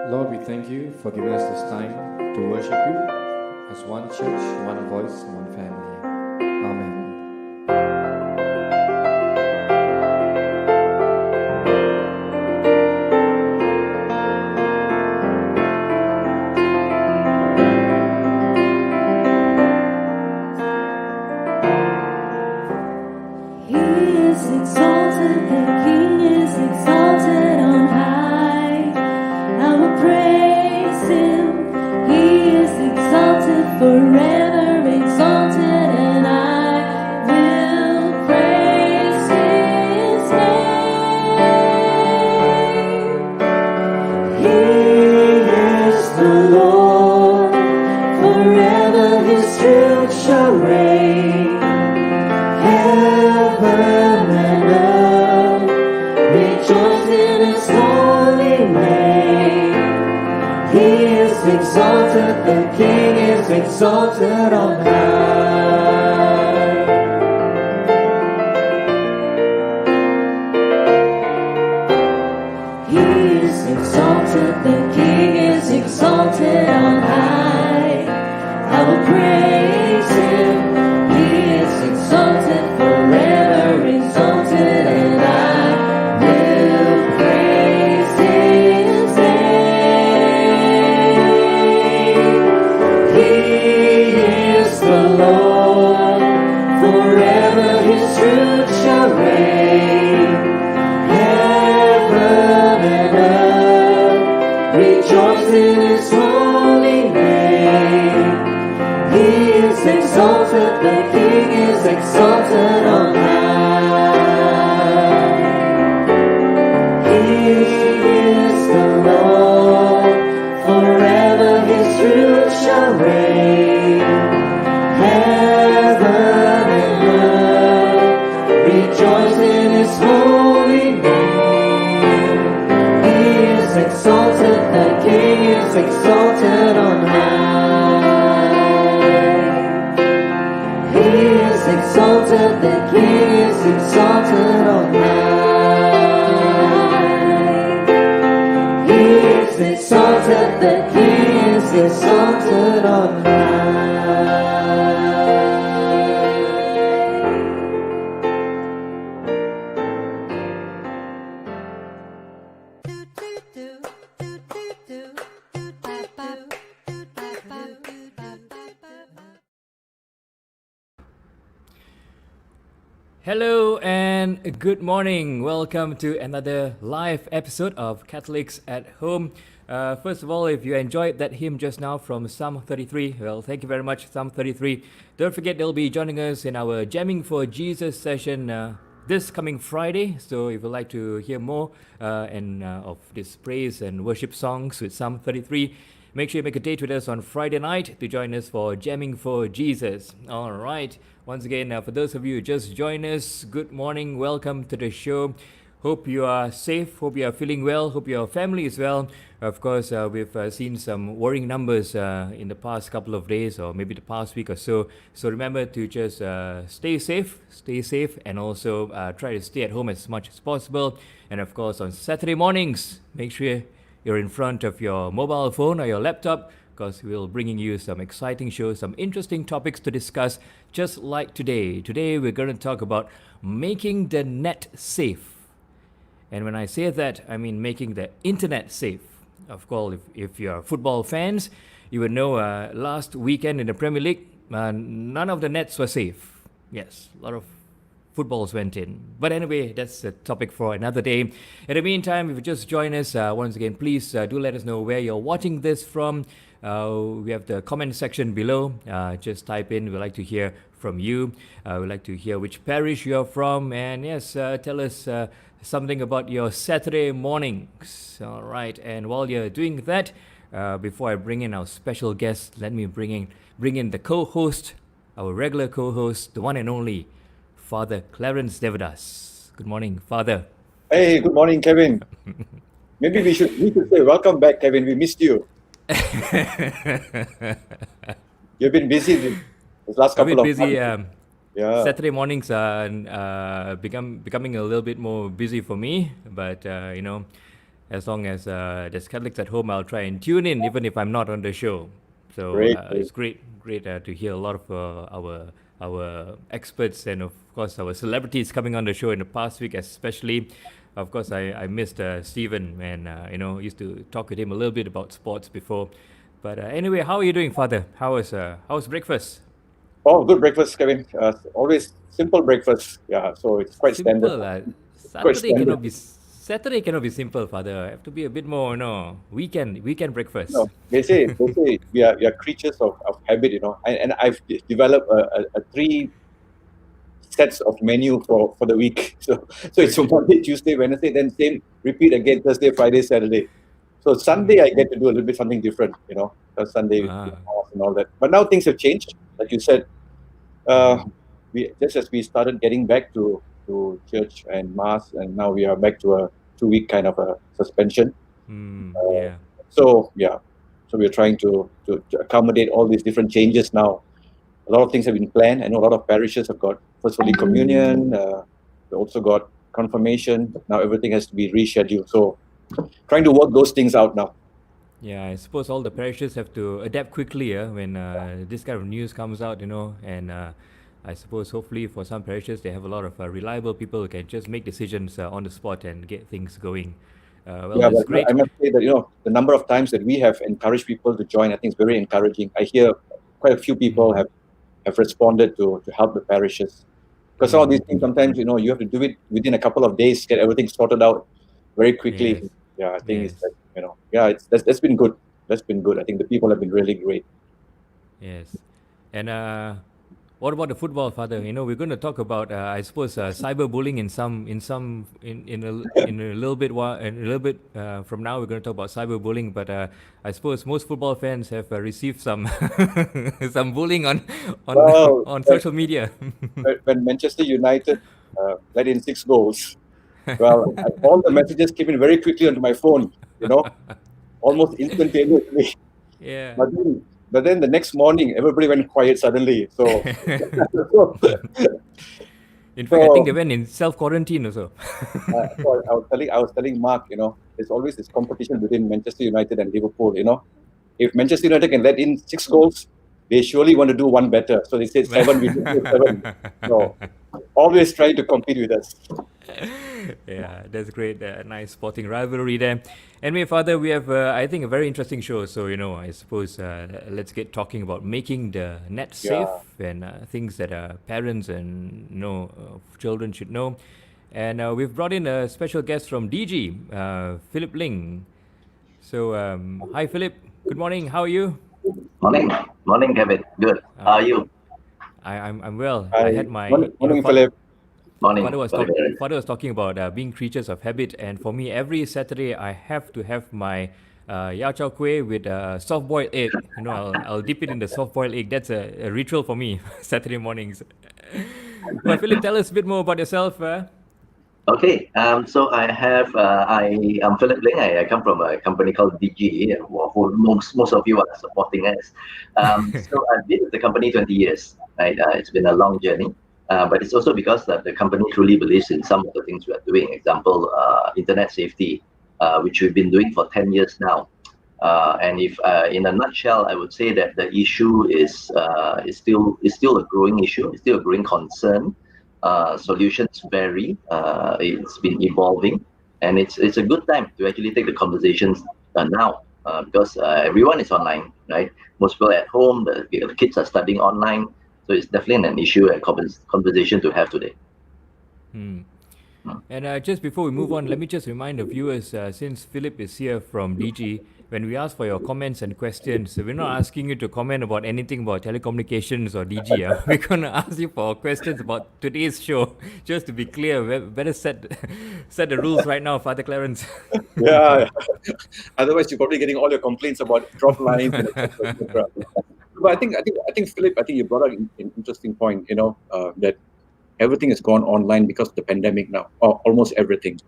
Lord, we thank you for giving us this time to worship you as one church, one voice, one family. Amen. He is exalted, the King is exalted on high. I will praise him. He is exalted, forever exalted, and I will praise his name. He is the Lord, forever his truth shall reign. Heaven and earth rejoice in his holy name. He is exalted, the King is exalted on high. He is exalted, the King is exalted on high. I will praise him. He is exalted, forever exalted, and I will praise his name. He is the Lord, forever his truth shall reign. Heaven and earth rejoice in his holy name. He is exalted, the King is exalted on high. He is the Lord, forever his truth shall reign. Heaven and earth rejoice in his holy name. He is exalted, the King is exalted on high. He is exalted, the King is exalted on high. He is exalted, the King is exalted on high. Hello and good morning. Welcome to another live episode of Catholics at Home. First of all, if you enjoyed that hymn just now from Psalm 33, well, thank you very much, Psalm 33. Don't forget they'll be joining us in our Jamming for Jesus session this coming Friday. So if you'd like to hear more of this praise and worship songs with Psalm 33, make sure you make a date with us on Friday night to join us for Jamming for Jesus. All right. Once again, for those of you who just joined us, good morning. Welcome to the show. Hope you are safe. Hope you are feeling well. Hope your family is well. Of course, we've seen some worrying numbers in the past couple of days or maybe the past week or so. So remember to just stay safe, and also try to stay at home as much as possible. And of course, on Saturday mornings, make sure you're in front of your mobile phone or your laptop, because we'll bringing you some exciting shows, some interesting topics to discuss, just like today. Today we're going to talk about making the net safe. And when I say that, I mean making the internet safe. Of course, if you're football fans, you would know last weekend in the Premier League, none of the nets were safe. Yes, a lot of footballs went in. But anyway, that's a topic for another day. In the meantime, if you just join us, once again, please do let us know where you're watching this from. We have the comment section below. Just type in, we'd like to hear from you. We'd like to hear which parish you're from. And yes, tell us something about your Saturday mornings. All right, and while you're doing that, before I bring in our special guest, let me bring in the co-host, our regular co-host, the one and only Father Clarence Devadas. Good morning, Father. Hey, good morning, Kevin. Maybe we should say welcome back, Kevin. We missed you. You've been busy this last couple of busy. months. Yeah. Saturday mornings are becoming a little bit more busy for me, but As long as there's Catholics at home, I'll try and tune in, even if I'm not on the show. So Great. it's great to hear a lot of our experts and of course our celebrities coming on the show in the past week, especially. Of course, I missed Stephen, and used to talk with him a little bit about sports before. But anyway, how are you doing, Father? How's breakfast? Oh, good breakfast, Kevin. Always simple breakfast. Yeah, so it's quite standard. Simple. Quite Saturday standard. cannot be Saturday cannot be simple, Father. Have to be a bit more, weekend breakfast. No, they say we are creatures of habit, and I've developed a three sets of menu for the week. So it's from Monday, Tuesday, Wednesday, then same repeat again Thursday, Friday, Saturday. So Sunday I get to do a little bit something different, because Sunday with Ah, off and all that. But now things have changed, like you said. Uh, we just as we started getting back to church and mass, and now we are back to a 2 week kind of a suspension. yeah. So yeah, so we're trying to accommodate all these different changes now. A lot of things have been planned. I know a lot of parishes have got First Holy Communion. They also got confirmation. Now everything has to be rescheduled. So trying to work those things out now. Yeah, I suppose all the parishes have to adapt quickly when this kind of news comes out, and I suppose hopefully for some parishes they have a lot of reliable people who can just make decisions on the spot and get things going. Well, Yeah, that's but great. I must say that the number of times that we have encouraged people to join, I think is very encouraging. I hear quite a few people have responded to help the parishes. Because all these things sometimes you have to do it within a couple of days, get everything sorted out very quickly. Yes, Yeah, I think it's yes, like yeah, that's been good. That's been good. I think the people have been really great. yes. And what about the football, Father? We're going to talk about, I suppose, cyberbullying in a little bit from now. We're going to talk about cyberbullying, but I suppose most football fans have received some some bullying on Well, on social media. when Manchester United let in 6 goals, well, all the messages came in very quickly onto my phone. Almost instantaneously. Yeah. But then the next morning, everybody went quiet suddenly. So, In fact, I think so, they went in self quarantine also. so I was telling Mark, there's always this competition between Manchester United and Liverpool. If Manchester United can let in 6 goals, they surely want to do one better. So they said seven, we do 7. So always trying to compete with us. Yeah, that's great. Nice sporting rivalry there. Anyway, Father, we have, I think, a very interesting show. So, I suppose let's get talking about making the net safe Yeah. and things that parents and children should know. And we've brought in a special guest from DG, Philip Ling. So, hi, Philip. Good morning. How are you? Morning. Morning, Kevin. Good. How are you? I'm well. I Hi. had my, Morning, Philip. Morning. Father was talking about being creatures of habit, and for me, every Saturday I have to have my yao chow kueh with soft boiled egg. I'll dip it in the soft boiled egg. That's a ritual for me Saturday mornings. But Philip, tell us a bit more about yourself. Okay. So I am Philip Ling. I come from a company called DG, who most of you are supporting us. So I've been with the company 20 years. Right. It's been a long journey. But it's also because that the company truly believes in some of the things we are doing. Example, internet safety, which we've been doing for 10 years now. And if, in a nutshell, I would say that the issue is still a growing issue. It's still a growing concern. Solutions vary. It's been evolving, and it's a good time to actually take the conversations now, because everyone is online, right? Most people at home, the kids are studying online, so it's definitely an issue and conversation to have today. And just before we move on, let me just remind the viewers, since Philip is here from DG, when we ask for your comments and questions, we're not asking you to comment about anything about telecommunications or DG. We're going to ask you for questions about today's show. Just to be clear, we better set the rules right now, Father Clarence. Yeah. Otherwise, you're probably getting all your complaints about drop lines and etc. But I think Philip, I think you brought up an interesting point. That everything has gone online because of the pandemic now, or almost everything.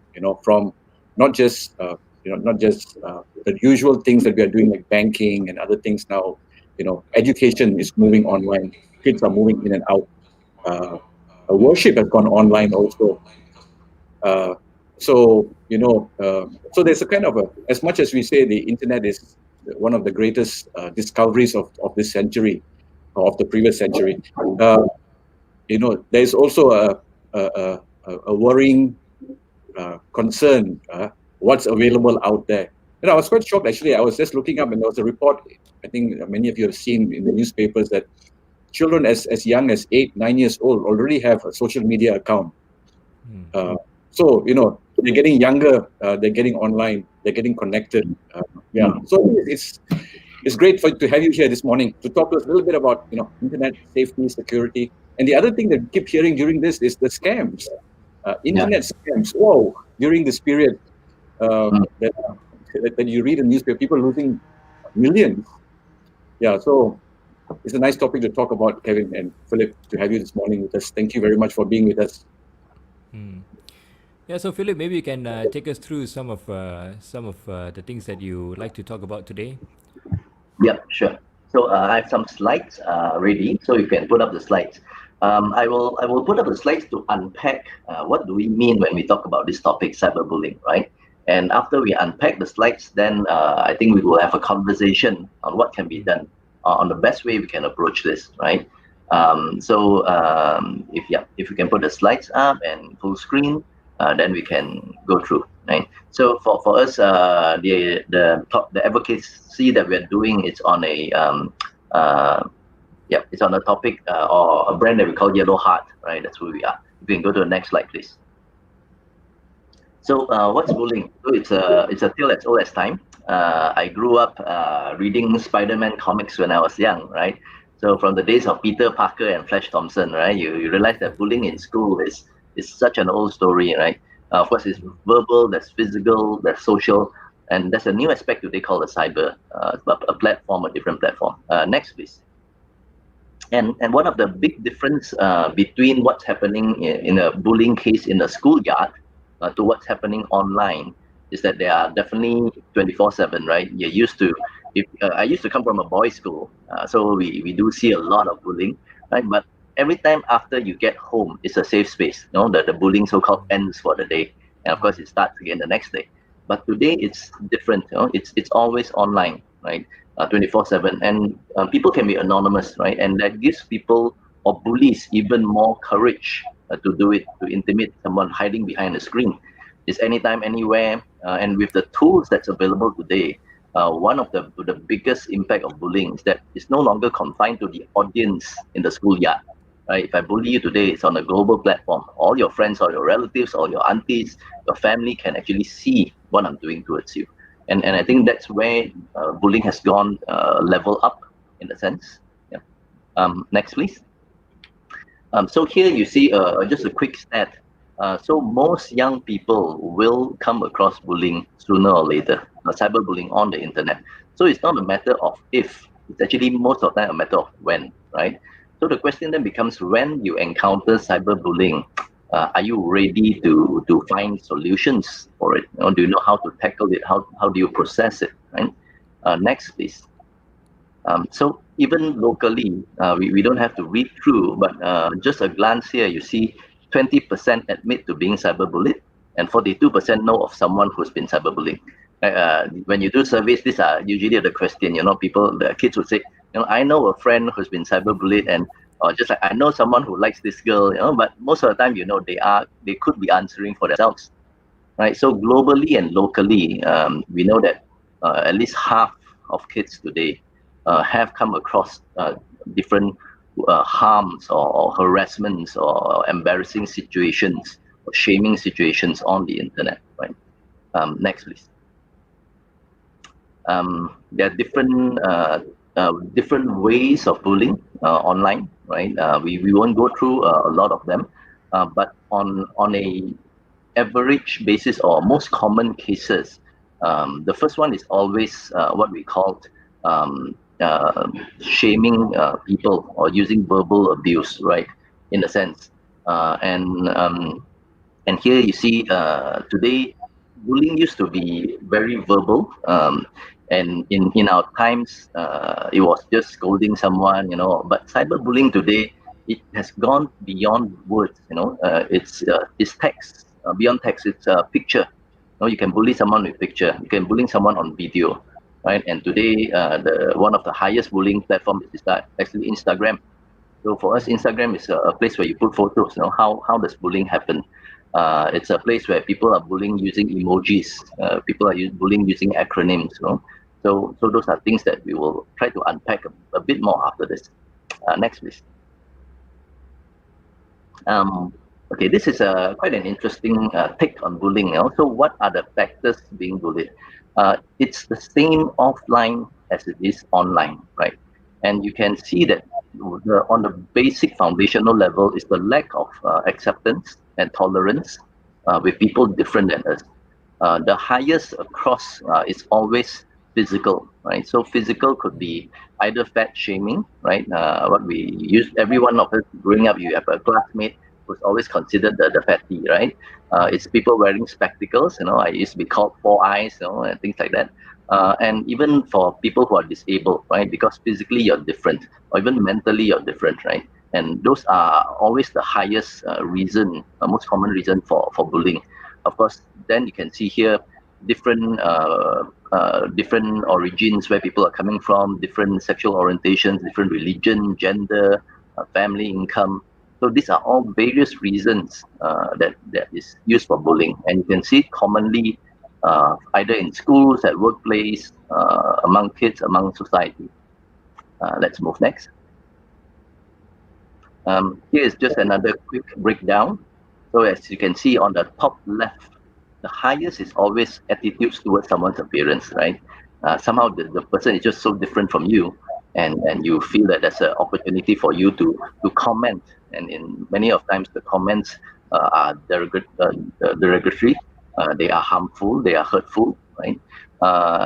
From not just the usual things that we are doing like banking and other things now. Education is moving online. Kids are moving in and out. Worship has gone online also. Uh, So so there's a kind of as much as we say the internet is one of the greatest discoveries of this century, or of the previous century. There's also a worrying concern, what's available out there. I was quite shocked actually. I was just looking up, and there was a report. I think many of you have seen in the newspapers that children as young as 8, 9 years old already have a social media account. So they're getting younger, they're getting online, they're getting connected. So it's great to have you here this morning to talk to us a little bit about internet safety, security, and the other thing that we keep hearing during this is the scams, internet scams. Whoa! During this period, that you read in newspaper, people losing millions. Yeah, so it's a nice topic to talk about, Kevin and Philip, to have you this morning with us. Thank you very much for being with us. Yeah, so Philip, maybe you can take us through some of the things that you like to talk about today. Yeah, sure. So I have some slides ready, so you can put up the slides. I will put up the slides to unpack what do we mean when we talk about this topic, cyberbullying, right? And after we unpack the slides, then I think we will have a conversation on what can be done, on the best way we can approach this, right? If you can put the slides up and full screen, then we can go through, right? So for us, the advocacy that we're doing is on it's on a topic or a brand that we call Yellow Heart, right? That's who we are. You can go to the next slide, please. So what's bullying? So it's a tale as old as time. I grew up reading Spider-Man comics when I was young, right? So from the days of Peter Parker and Flash Thompson, right? You realize that bullying in school is such an old story, right? Of course, it's verbal, there's physical, there's social, and there's a new aspect today called a cyber, a platform, a different platform. Next, please. And one of the big difference between what's happening in a bullying case in a schoolyard to what's happening online is that they are definitely 24/7, right? I used to come from a boys' school, so we do see a lot of bullying, right? But every time after you get home, it's a safe space. The bullying so-called ends for the day, and of course it starts again the next day. But today it's different. It's always online, right? 24/7, and people can be anonymous, right? And that gives people or bullies even more courage to do it, to intimidate someone hiding behind a screen. It's anytime, anywhere, and with the tools that's available today, one of the biggest impact of bullying is that it's no longer confined to the audience in the schoolyard. Right? If I bully you today, it's on a global platform. All your friends, all your relatives, all your aunties, your family can actually see what I'm doing towards you. And I think that's where bullying has gone level up in a sense. Yeah. Next, please. So here you see just a quick stat. So most young people will come across bullying sooner or later, cyberbullying on the internet. So it's not a matter of if, it's actually most of the time a matter of when, right? So the question then becomes, when you encounter cyberbullying, are you ready to find solutions for it? Do you know how to tackle it? How do you process it, right? Next, please. So even locally, we don't have to read through, but just a glance here, you see 20% admit to being cyberbullied, and 42% know of someone who's been cyberbullied. When you do surveys, these are usually the question. The kids would say, I know a friend who's been cyberbullied, and just like I know someone who likes this girl, but most of the time, they could be answering for themselves, right? So globally and locally, we know that at least half of kids today have come across different harms or harassments or embarrassing situations or shaming situations on the internet, right? Next, please. There are different ways of bullying online, right? We won't go through a lot of them, but on a average basis or most common cases, the first one is always what we called shaming people or using verbal abuse, right? In a sense, and here you see today, bullying used to be very verbal, and in our times, it was just scolding someone, But cyberbullying today, it has gone beyond words, it's text, beyond text. It's a picture. You can bully someone with picture. You can bully someone on video, right? And today, the one of the highest bullying platforms is that actually Instagram. So for us, Instagram is a place where you put photos. How does bullying happen? It's a place where people are bullying using emojis. People are bullying using acronyms. So those are things that we will try to unpack a bit more after this. Next, please. Okay, this is quite an interesting take on bullying. So what are the factors being bullied? It's the same offline as it is online, right? And you can see that on the basic foundational level is the lack of acceptance and tolerance with people different than us. The highest across is always physical, right? So physical could be either fat shaming, right? What we use, every one of us growing up, you have a classmate who's always considered the fatty, right? It's people wearing spectacles. I used to be called four eyes, and things like that. And even for people who are disabled, right? Because physically you're different, or even mentally you're different, right? And those are always the highest reason, most common reason for bullying. Of course, then you can see here different different origins where people are coming from, different sexual orientations, different religion, gender, family income. So these are all various reasons that is used for bullying, and you can see it commonly either in schools, at workplace, among kids, among society. Let's move next. Here is just another quick breakdown. So as you can see on the top left, the highest is always attitudes towards someone's appearance, right? Somehow the person is just so different from you, and you feel that there's an opportunity for you to comment, and in many of times the comments are derogatory, they are harmful, they are hurtful, right?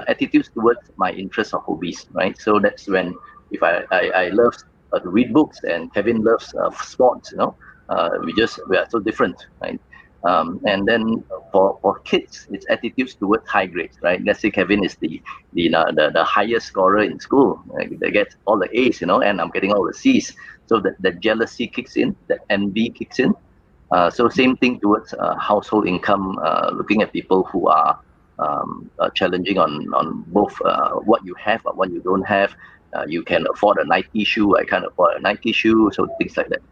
Attitudes towards my interests or hobbies, right? So that's when if I love to read books and Kevin loves sports, we are so different, right? And then for kids, it's attitudes towards high grades, right? Let's say Kevin is the highest scorer in school. They get all the A's, and I'm getting all the C's. So that jealousy kicks in, that envy kicks in. So same thing towards household income, looking at people who are challenging on both what you have and what you don't have. You can afford a Nike shoe, I can't afford a Nike shoe, so things like that.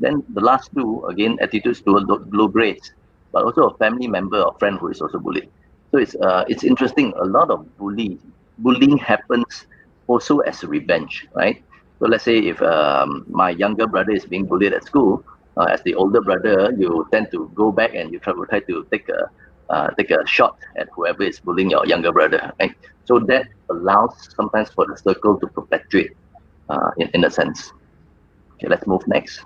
Then the last two, again, attitudes towards low grades, but also a family member or friend who is also bullied. So it's interesting. A lot of bullying happens also as a revenge, right? So let's say if my younger brother is being bullied at school, as the older brother, you tend to go back and you try to take a shot at whoever is bullying your younger brother, right? So that allows sometimes for the circle to perpetuate, in a sense. Okay, let's move next.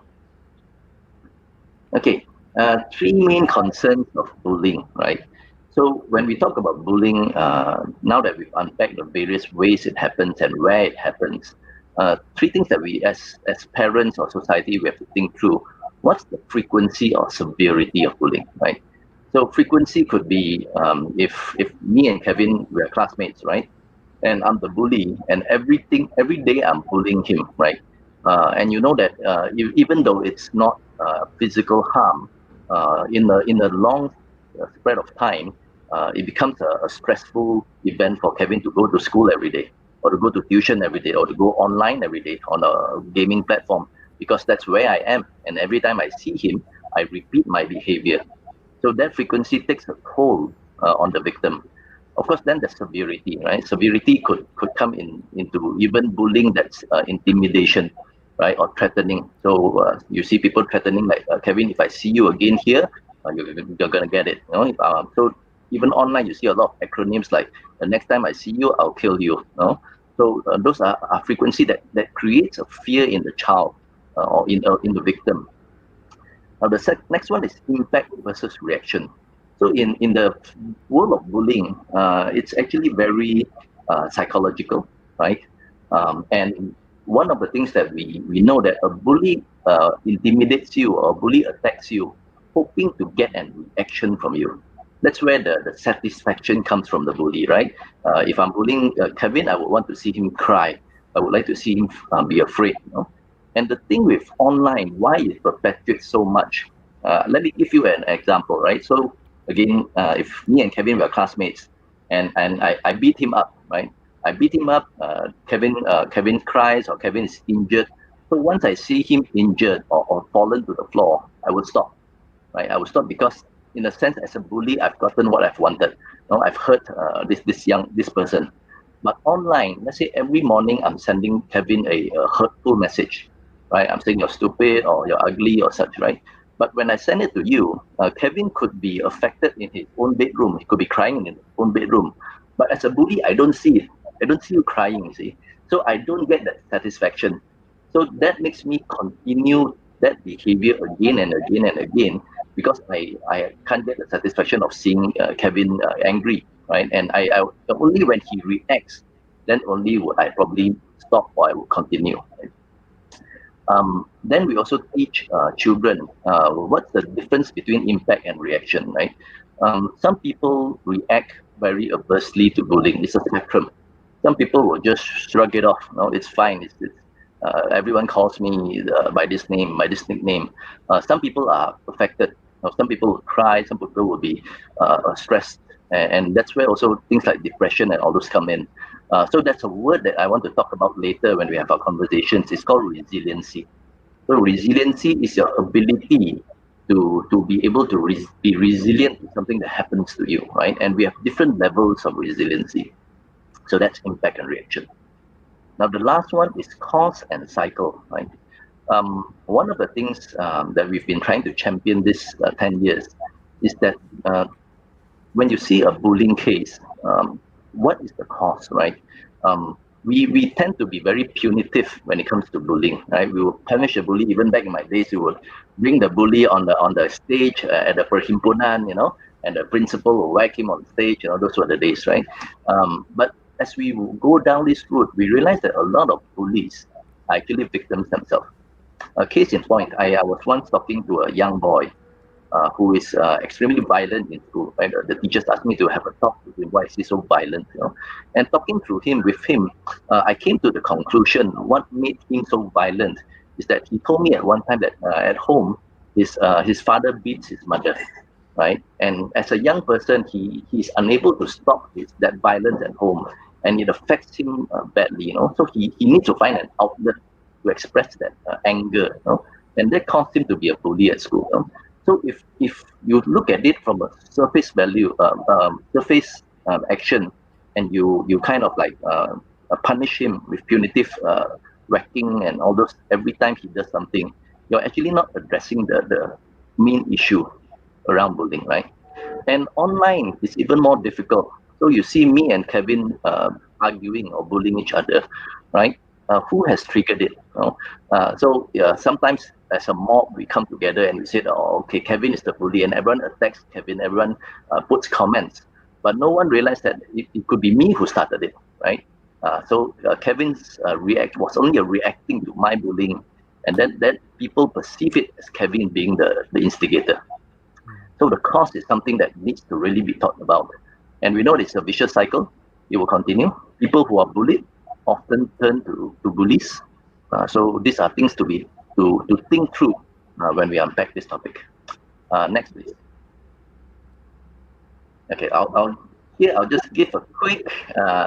Okay, three main concerns of bullying, right? So when we talk about bullying, now that we've unpacked the various ways it happens and where it happens, three things that we as parents or society, we have to think through. What's the frequency or severity of bullying, right? So frequency could be if me and Kevin, we are classmates, right? And I'm the bully, and every day I'm bullying him, right? And you know that even though it's not physical harm, in a long spread of time, it becomes a stressful event for Kevin to go to school every day, or to go to tuition every day, or to go online every day on a gaming platform, because that's where I am. And every time I see him, I repeat my behavior. So that frequency takes a toll on the victim. Of course, then the severity, right? Severity could come into even bullying that's intimidation, right, or threatening. So you see people threatening, like Kevin, if I see you again here, you're gonna get it. So even online, you see a lot of acronyms like the next time I see you, I'll kill you. So those are frequency that creates a fear in the child or in the victim. Now the next one is impact versus reaction. So in the world of bullying, it's actually very psychological, right? And one of the things that we know that a bully intimidates you, or a bully attacks you, hoping to get an reaction from you. That's where the satisfaction comes from the bully, right? If I'm bullying Kevin, I would want to see him cry. I would like to see him be afraid. And the thing with online, why it perpetuates so much, Let me give you an example, right? So again, if me and Kevin were classmates, and I beat him up, right? I beat him up. Kevin cries or Kevin is injured. So once I see him injured or fallen to the floor, I would stop, right? I would stop because, in a sense, as a bully, I've gotten what I've wanted. I've hurt this person. But online, let's say every morning I'm sending Kevin a hurtful message, right? I'm saying you're stupid or you're ugly or such, right? But when I send it to you, Kevin could be affected in his own bedroom. He could be crying in his own bedroom. But as a bully, I don't see it. I don't see you crying, you see. So I don't get that satisfaction. So that makes me continue that behavior again and again and again because I can't get the satisfaction of seeing Kevin angry, right? And I only when he reacts, then only would I probably stop or I would continue. Right? Then we also teach children what's the difference between impact and reaction, right? Some people react very adversely to bullying. It's a spectrum. Some people will just shrug it off. No, it's fine. Everyone calls me by this name, by this nickname. Some people are affected. Some people will cry. Some people will be stressed, and that's where also things like depression and all those come in. So that's a word that I want to talk about later when we have our conversations. It's called resiliency. So resiliency is your ability to be able to be resilient to something that happens to you, right? And we have different levels of resiliency. So that's impact and reaction. Now, the last one is cause and cycle, right? One of the things that we've been trying to champion this 10 years is that when you see a bullying case, what is the cause, right? We tend to be very punitive when it comes to bullying, right? We will punish a bully. Even back in my days, we would bring the bully on the stage at the perhimpunan, and the principal will whack him on stage. Those were the days, right? But as we go down this route, we realize that a lot of bullies are actually victims themselves. A case in point, I was once talking to a young boy who is extremely violent in school. Right? The teachers asked me to have a talk with him. Why is he so violent? And talking with him, I came to the conclusion what made him so violent is that he told me at one time that at home his father beats his mother, right? And as a young person, he's unable to stop that violence at home, and it affects him badly. So he needs to find an outlet to express that anger. And that caused him to be a bully at school. So if you look at it from a surface value, surface action, and you kind of like punish him with punitive whacking and all those every time he does something, you're actually not addressing the main issue around bullying, right? And online is even more difficult. So you see me and Kevin arguing or bullying each other, right? Who has triggered it? So sometimes as a mob, we come together and we say, oh, okay, Kevin is the bully, and everyone attacks Kevin, everyone puts comments. But no one realized that it could be me who started it, right? So Kevin's react was only reacting to my bullying, and then people perceive it as Kevin being the instigator. So the cause is something that needs to really be thought about. And we know it's a vicious cycle. It will continue. People who are bullied often turn to bullies. So these are things to think through when we unpack this topic. Next, please. Okay, I'll just give a quick.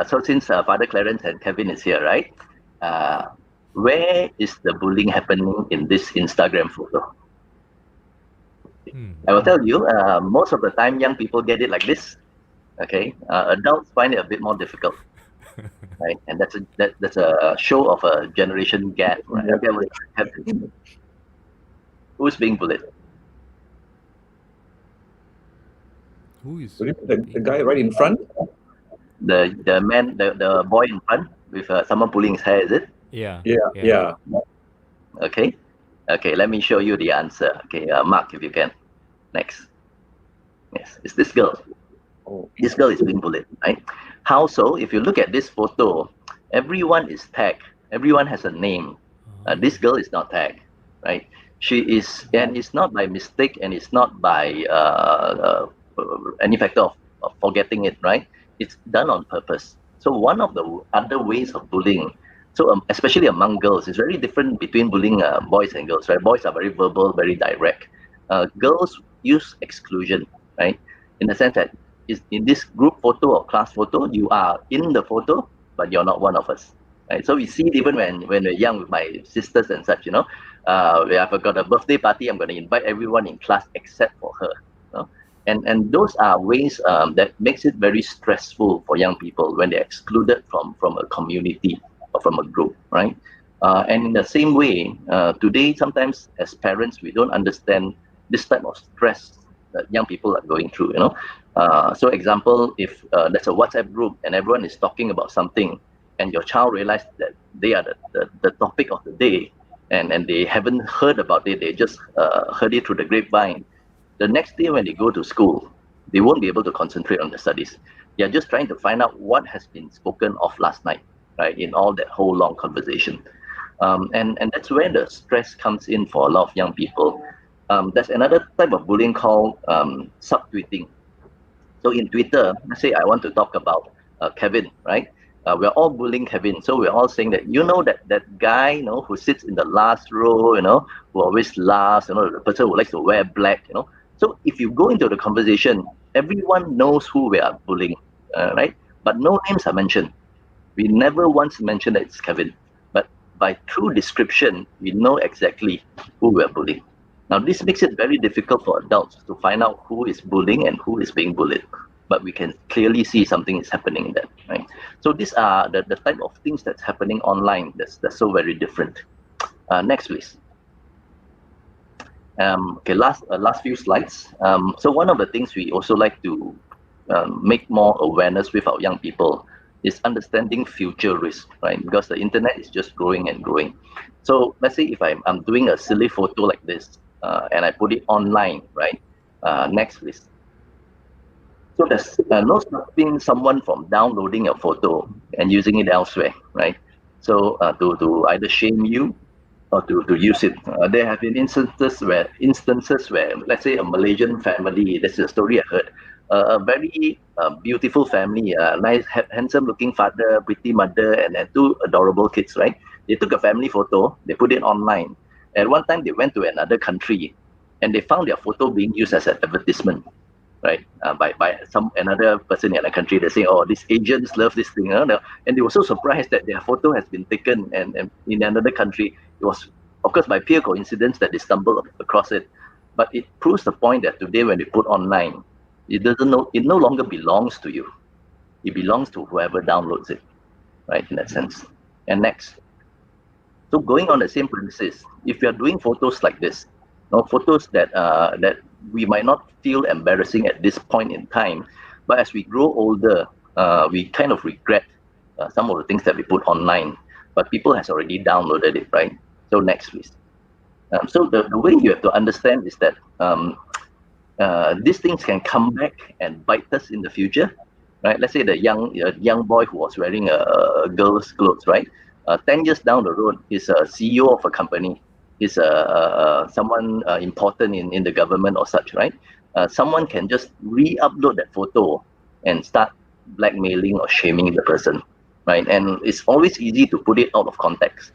So since Father Clarence and Kevin is here, right? Where is the bullying happening in this Instagram photo? I will tell you, most of the time, young people get it like this. Okay, adults find it a bit more difficult, right? And that's a show of a generation gap. Right? Who's being bullied? Who is the guy right in front? The man, the boy in front with someone pulling his hair. Is it? Yeah. Okay. Let me show you the answer. Okay, Mark, if you can. Next. Yes, it's this girl. Oh. This girl is being bullied, right? How so? If you look at this photo, everyone is tagged. Everyone has a name. This girl is not tagged, right? She is, and it's not by mistake, and it's not by any factor of forgetting it, right? It's done on purpose. So one of the other ways of bullying, so especially among girls, it's very different between bullying boys and girls, right? Boys are very verbal, very direct. girls use exclusion, right? In the sense that is in this group photo or class photo, you are in the photo, but you're not one of us, right? So we see it even when we're young with my sisters and such, we have got a birthday party, I'm going to invite everyone in class except for her, you know? And those are ways that makes it very stressful for young people when they're excluded from a community or from a group, right? And in the same way, today sometimes as parents we don't understand this type of stress that young people are going through. So example, if there's a WhatsApp group and everyone is talking about something, and your child realizes that they are the topic of the day, and they haven't heard about it, they just heard it through the grapevine. The next day when they go to school, they won't be able to concentrate on the studies. They're just trying to find out what has been spoken of last night, right, in all that whole long conversation. And that's where the stress comes in for a lot of young people. There's another type of bullying called subtweeting. So in Twitter, let's say I want to talk about Kevin, right? We're all bullying Kevin. So we're all saying that, that guy, who sits in the last row, who always laughs, the person who likes to wear black, So if you go into the conversation, everyone knows who we are bullying, right? But no names are mentioned. We never once mentioned that it's Kevin. But by true description, we know exactly who we're bullying. Now, this makes it very difficult for adults to find out who is bullying and who is being bullied. But we can clearly see something is happening there, right? So these are the type of things that's happening online that's so very different. Next, please. Okay, last few slides. So one of the things we also like to make more awareness with our young people is understanding future risk, right? Because the internet is just growing and growing. So let's say if I'm doing a silly photo like this and I put it online, right? Next, please. So there's no stopping someone from downloading a photo and using it elsewhere, right? So to either shame you or to use it. There have been instances where, let's say, a Malaysian family, that's a story I heard, a very beautiful family, nice, handsome-looking father, pretty mother, and two adorable kids, right? They took a family photo, they put it online. At one time, they went to another country, and they found their photo being used as an advertisement, right? By another person in a country. They say, oh, these Asians love this thing, and they were so surprised that their photo has been taken and in another country. It was, of course, by pure coincidence that they stumbled across it. But it proves the point that today, when you put online, it no longer belongs to you. It belongs to whoever downloads it, right? In that sense. And next. So going on the same premises, if you're doing photos like this, photos that we might not feel embarrassing at this point in time, but as we grow older, we kind of regret some of the things that we put online. But people has already downloaded it, right? So next, please. So the way you have to understand is that these things can come back and bite us in the future, right? Let's say the young boy who was wearing a girl's clothes, right? 10 years down the road, he's a CEO of a company. He's someone important in the government or such, right? Someone can just re-upload that photo and start blackmailing or shaming the person, right? And it's always easy to put it out of context,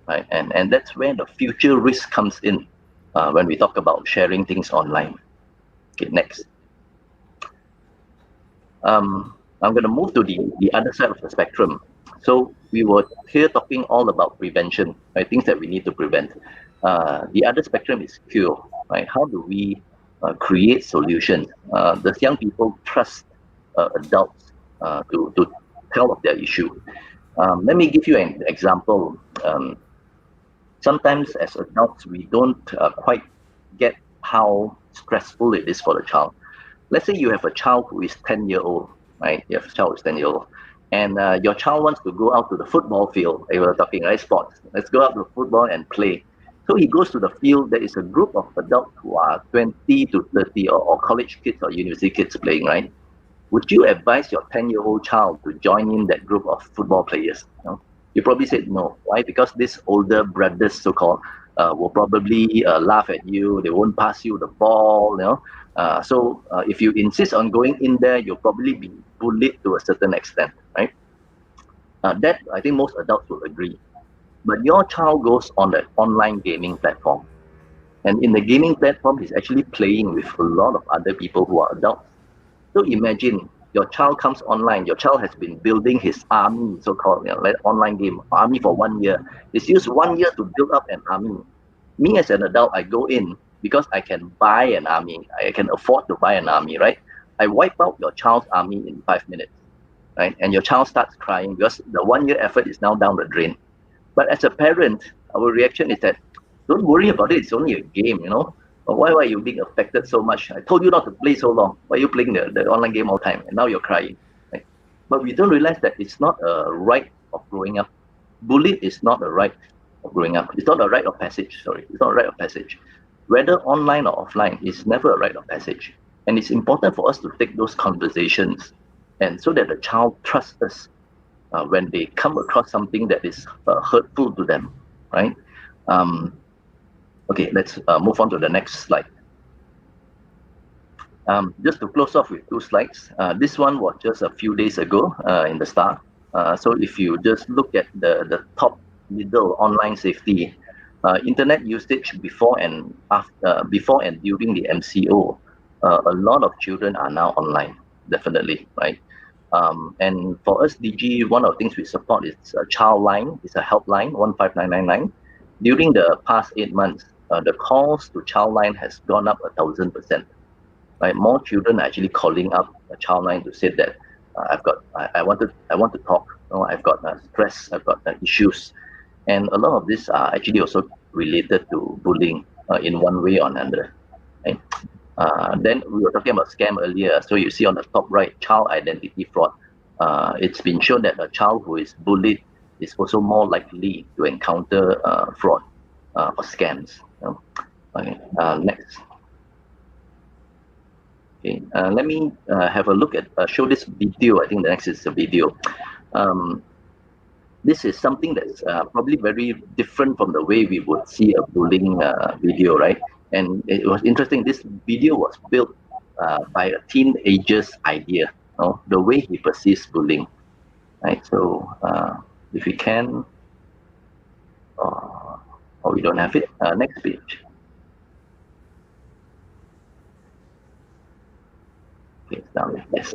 right? And that's where the future risk comes in when we talk about sharing things online. Okay, next. I'm going to move to the other side of the spectrum. So we were here talking all about prevention, right? Things that we need to prevent. The other spectrum is cure, right? How do we create solutions? Does young people trust adults to tell of their issue? Let me give you an example. Sometimes as adults, we don't quite get how stressful it is for the child. Let's say you have a child who is 10-year-old, right? You have a child who is 10-year-old, and your child wants to go out to the football field. We were talking, right? Sports. Let's go out to football and play. So he goes to the field. There is a group of adults who are 20 to 30 or college kids or university kids playing, right? Would you advise your 10-year-old child to join in that group of football players? You probably said no. Why? Because these older brothers, so-called, will probably laugh at you. They won't pass you the ball, So if you insist on going in there, you'll probably be bullied to a certain extent, right? That I think most adults will agree. But your child goes on the online gaming platform, And in the gaming platform, he's actually playing with a lot of other people who are adults. So imagine your child comes online. Your child has been building his army, so-called, like online game army for 1 year. It's used 1 year to build up an army. Me as an adult, I go in because I can buy an army. I can afford to buy an army, right? I wipe out your child's army in 5 minutes, right? And your child starts crying because the 1 year effort is now down the drain. But as a parent, our reaction is that, don't worry about it. It's only a game. But why are you being affected so much? I told you not to play so long. Why are you playing the online game all the time? And now you're crying. Right? But we don't realize that it's not a right of growing up. Bullying is not a right of growing up. It's not a rite of passage. Sorry, it's not a rite of passage. Whether online or offline, it's never a rite of passage. And it's important for us to take those conversations, and so that the child trusts us when they come across something that is hurtful to them, right? Okay, let's move on to the next slide. Just to close off with two slides, this one was just a few days ago in the start. So if you just look at the top middle, online safety, internet usage before and during the MCO, a lot of children are now online, definitely, right? And for us, DG, one of the things we support is a child line. It's a helpline, 15999. During the past 8 months, the calls to child line has gone up 1,000%. Right, more children are actually calling up a child line to say that I want to talk. I've got stress. I've got issues, and a lot of these are actually also related to bullying in one way or another. Right? Then we were talking about scam earlier. So you see on the top right, child identity fraud. It's been shown that a child who is bullied is also more likely to encounter fraud or scams. Okay, next. Okay, let me have a look at show this video. I think the next is a video. This is something that's probably very different from the way we would see a bullying video, right? And it was interesting. This video was built by a teenager's idea, the way he perceives bullying, right? So if we can, or we don't have it, next page. Okay, now yes.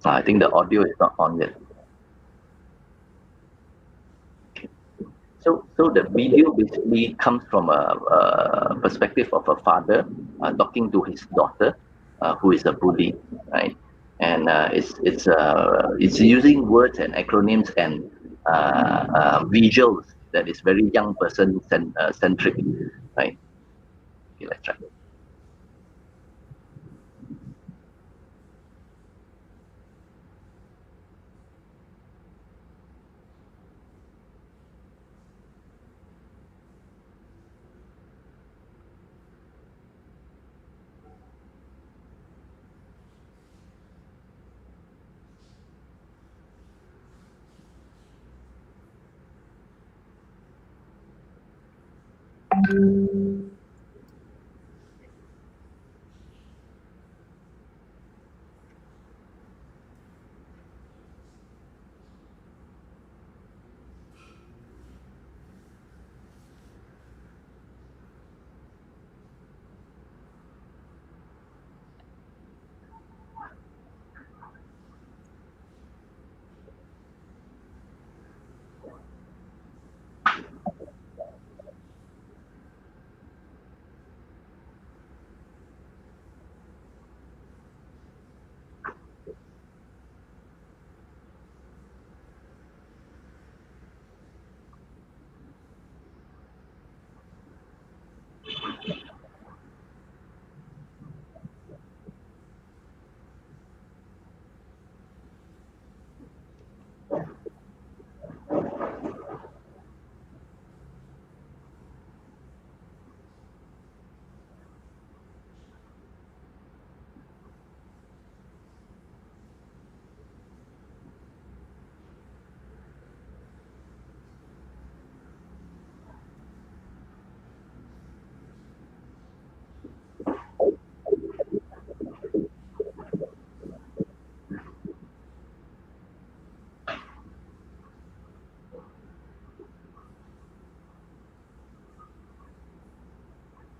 I think the audio is not on yet. Okay. So the video basically comes from a perspective of a father talking to his daughter, who is a bully, right? And it's using words and acronyms and visuals that is very young person centric, right? Okay, let's try.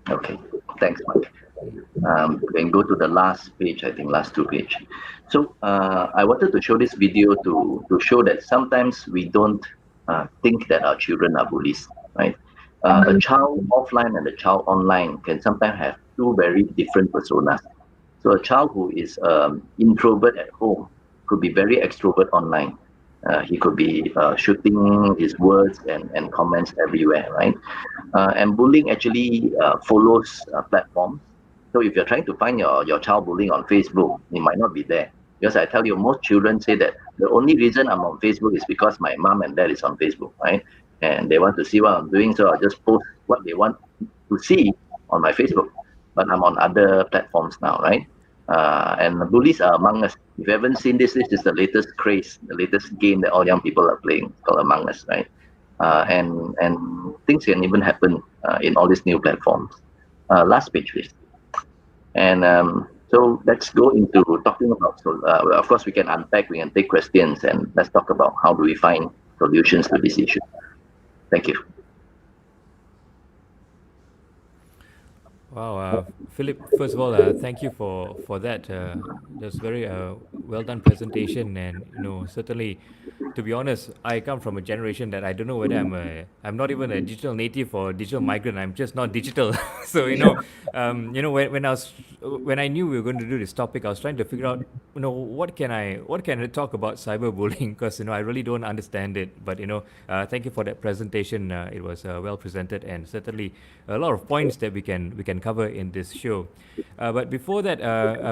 Okay, thanks, Mike. We can go to the last page, I think, last two page. So I wanted to show this video to show that sometimes we don't think that our children are bullies, right? A child offline and a child online can sometimes have two very different personas. So a child who is introvert at home could be very extrovert online. He could be shooting his words and comments everywhere, right? And bullying actually follows platforms. So if you're trying to find your child bullying on Facebook, it might not be there. Because I tell you, most children say that the only reason I'm on Facebook is because my mom and dad is on Facebook, right? And they want to see what I'm doing, so I'll just post what they want to see on my Facebook. But I'm on other platforms now, right? And the bullies are Among Us. If you haven't seen this, this is the latest craze, the latest game that all young people are playing. It's called Among Us, right? And things can even happen in all these new platforms. Last page, please. And so let's go into talking about. So of course, we can unpack, we can take questions, and let's talk about how do we find solutions to this issue. Thank you. Wow, Philip. First of all, thank you for that. That's very well done presentation, and certainly, to be honest, I come from a generation that I don't know whether I'm not even a digital native or digital migrant. I'm just not digital. So when I knew we were going to do this topic, I was trying to figure out what can I talk about cyberbullying, because I really don't understand it. But thank you for that presentation. It was well presented, and certainly a lot of points that we can cover in this show. But before that,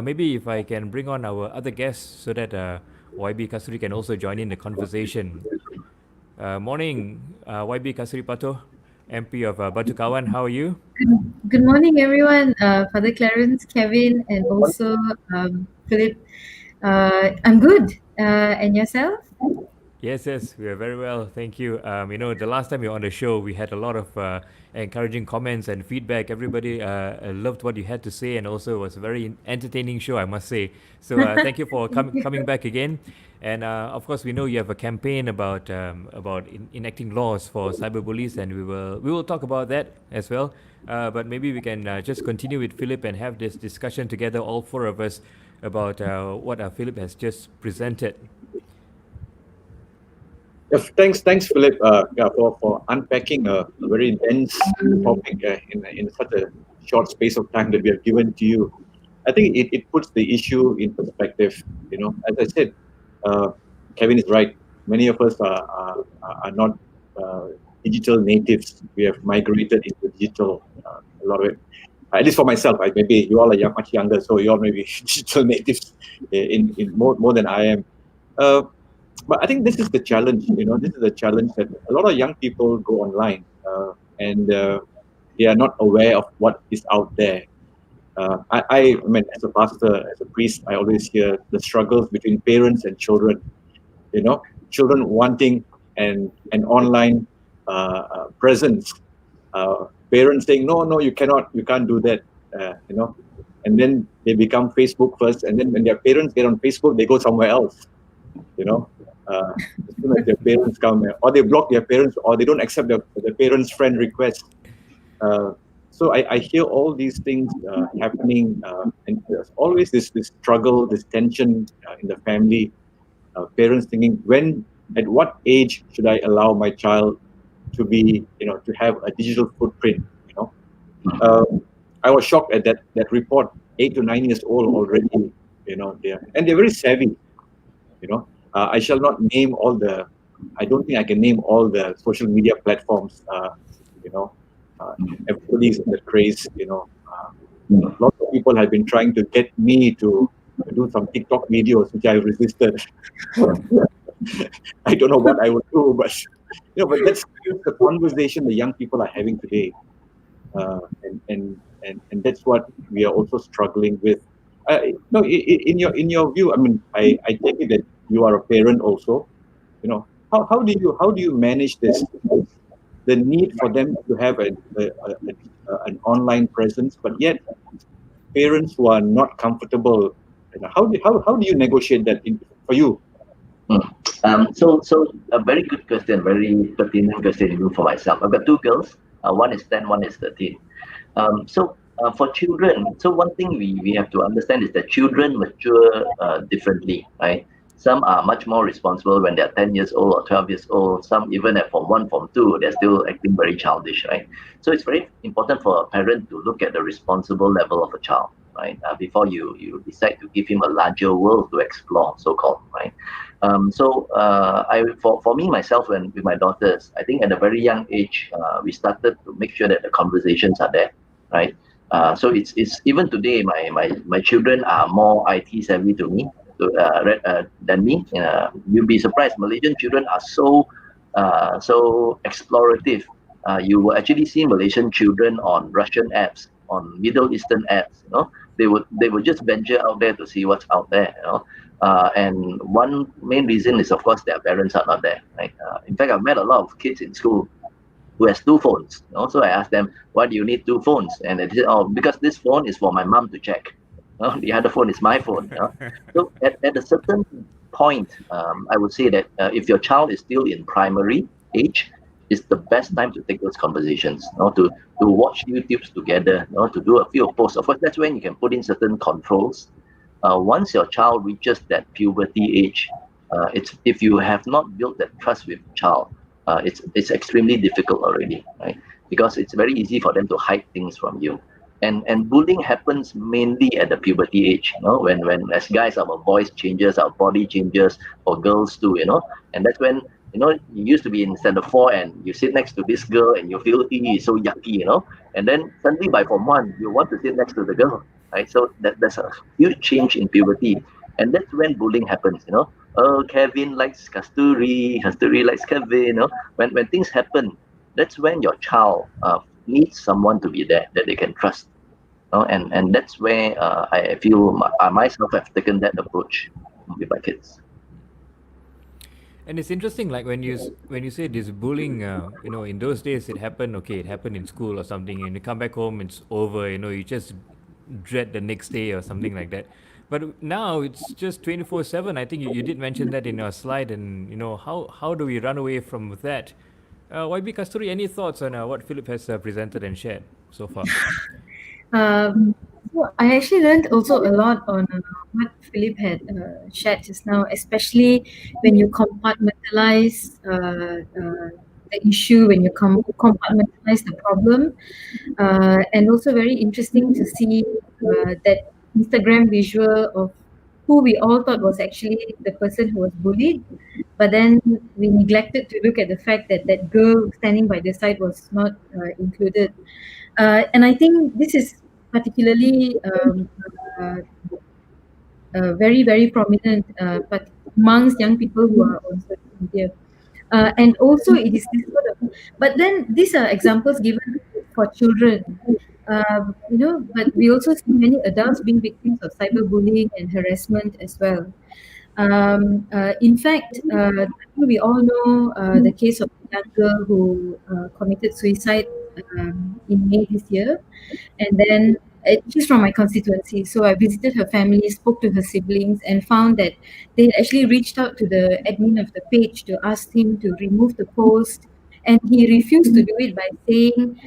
maybe if I can bring on our other guests so that YB Kasthuri can also join in the conversation. Morning, YB Kasthuri Patto, MP of Batu Kawan. How are you? Good morning, everyone. Father Clarence, Kevin, and also Philip. I'm good. And yourself? Yes, we are very well. Thank you. The last time you were on the show, we had a lot of encouraging comments and feedback. Everybody loved what you had to say, and also it was a very entertaining show, I must say. So thank you for coming back again. And of course, we know you have a campaign about enacting laws for cyberbullies, and we will talk about that as well. But maybe we can just continue with Philip and have this discussion together, all four of us, about what Philip has just presented. Yes, thanks, Philip, for unpacking a very dense topic in such a short space of time that we have given to you. I think it puts the issue in perspective. As I said, Kevin is right. Many of us are not digital natives. We have migrated into digital. A lot of it, at least for myself. Maybe you all are much younger, so you all may be digital natives in more than I am. But I think this is the challenge. This is the challenge that a lot of young people go online and they are not aware of what is out there. I mean, as a pastor, as a priest, I always hear the struggles between parents and children. Children wanting an online presence. Parents saying, no, you can't do that. And then they become Facebook first, and then when their parents get on Facebook, they go somewhere else. As soon as their parents come, or they block their parents, or they don't accept their parents' friend request. So I hear all these things happening, and there's always this struggle, this tension in the family. Parents thinking, at what age should I allow my child to be, to have a digital footprint? I was shocked at that report. 8 to 9 years old already, they're very savvy. I shall not name all the. I don't think I can name all the social media platforms. Everybody's in the craze. Lots of people have been trying to get me to do some TikTok videos, which I resisted. I don't know what I would do, but that's the conversation the young people are having today, and that's what we are also struggling with. In your view, I mean, I take it that you are a parent also. How do you manage this? The need for them to have an online presence, but yet parents who are not comfortable. How do you negotiate that for you? So a very good question, very pertinent question even for myself. I've got two girls. One is 10, one is 13. For children, so one thing we have to understand is that children mature differently, right? Some are much more responsible when they're 10 years old or 12 years old. Some even at Form 1, Form 2, they're still acting very childish, right? So it's very important for a parent to look at the responsible level of a child, right? Before you decide to give him a larger world to explore, so-called, right? For me myself, when with my daughters, I think at a very young age, we started to make sure that the conversations are there, right? So it's even today, my children are more IT savvy to me than me. You'll be surprised. Malaysian children are so explorative. You will actually see Malaysian children on Russian apps, on Middle Eastern apps. They would just venture out there to see what's out there. And one main reason is, of course, their parents are not there. Right? In fact, I've met a lot of kids in school who has two phones. So I asked them, why do you need two phones? And they said, oh, because this phone is for my mom to check. The other phone is my phone. So at a certain point, I would say that if your child is still in primary age, it's the best time to take those conversations, to watch YouTubes together, to do a few posts. Of course, that's when you can put in certain controls. Once your child reaches that puberty age, if you have not built that trust with child, it's extremely difficult already, right? Because it's very easy for them to hide things from you. And bullying happens mainly at the puberty age, when as guys our voice changes, our body changes, for girls too, and that's when you used to be in standard 4 and you sit next to this girl and you feel so yucky, and then suddenly by Form 1 you want to sit next to the girl, right? So there's a huge change in puberty, and that's when bullying happens. Oh, Kevin likes Kasthuri, Kasthuri likes Kevin. When things happen, that's when your child needs someone to be there that they can trust. And that's where I feel I myself have taken that approach with my kids. And it's interesting, like when you say this bullying, in those days it happened. Okay, it happened in school or something, and you come back home, it's over. You just dread the next day or something like that. But now it's just 24/7. I think you did mention that in your slide, and how do we run away from that? YB Kasturi, any thoughts on what Philip has presented and shared so far? So I actually learned also a lot on what Philip had shared just now, especially when you compartmentalize the issue, when you compartmentalize the problem, and also very interesting to see that Instagram visual of who we all thought was actually the person who was bullied, but then we neglected to look at the fact that that girl standing by the side was not included. And I think this is particularly very, very prominent but amongst young people who are on social media. And also it is this sort of, but then these are examples given for children. But we also see many adults being victims of cyberbullying and harassment as well. In fact, we all know the case of a young girl who committed suicide in May this year. And then she's from my constituency. So I visited her family, spoke to her siblings, and found that they had actually reached out to the admin of the page to ask him to remove the post. And he refused to do it by saying,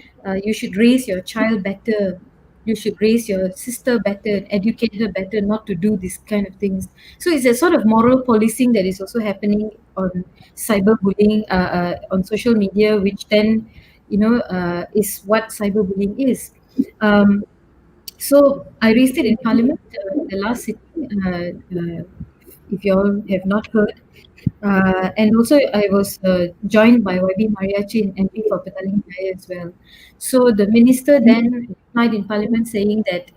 you should raise your child better. You should raise your sister better and educate her better not to do this kind of things. So it's a sort of moral policing that is also happening on cyberbullying on social media, which then, is what cyberbullying is. Um, so I raised it in Parliament the last sitting, if you all have not heard. And also I was joined by YB Mariachi, MP for Petaling Jaya as well. So the minister then replied in Parliament saying that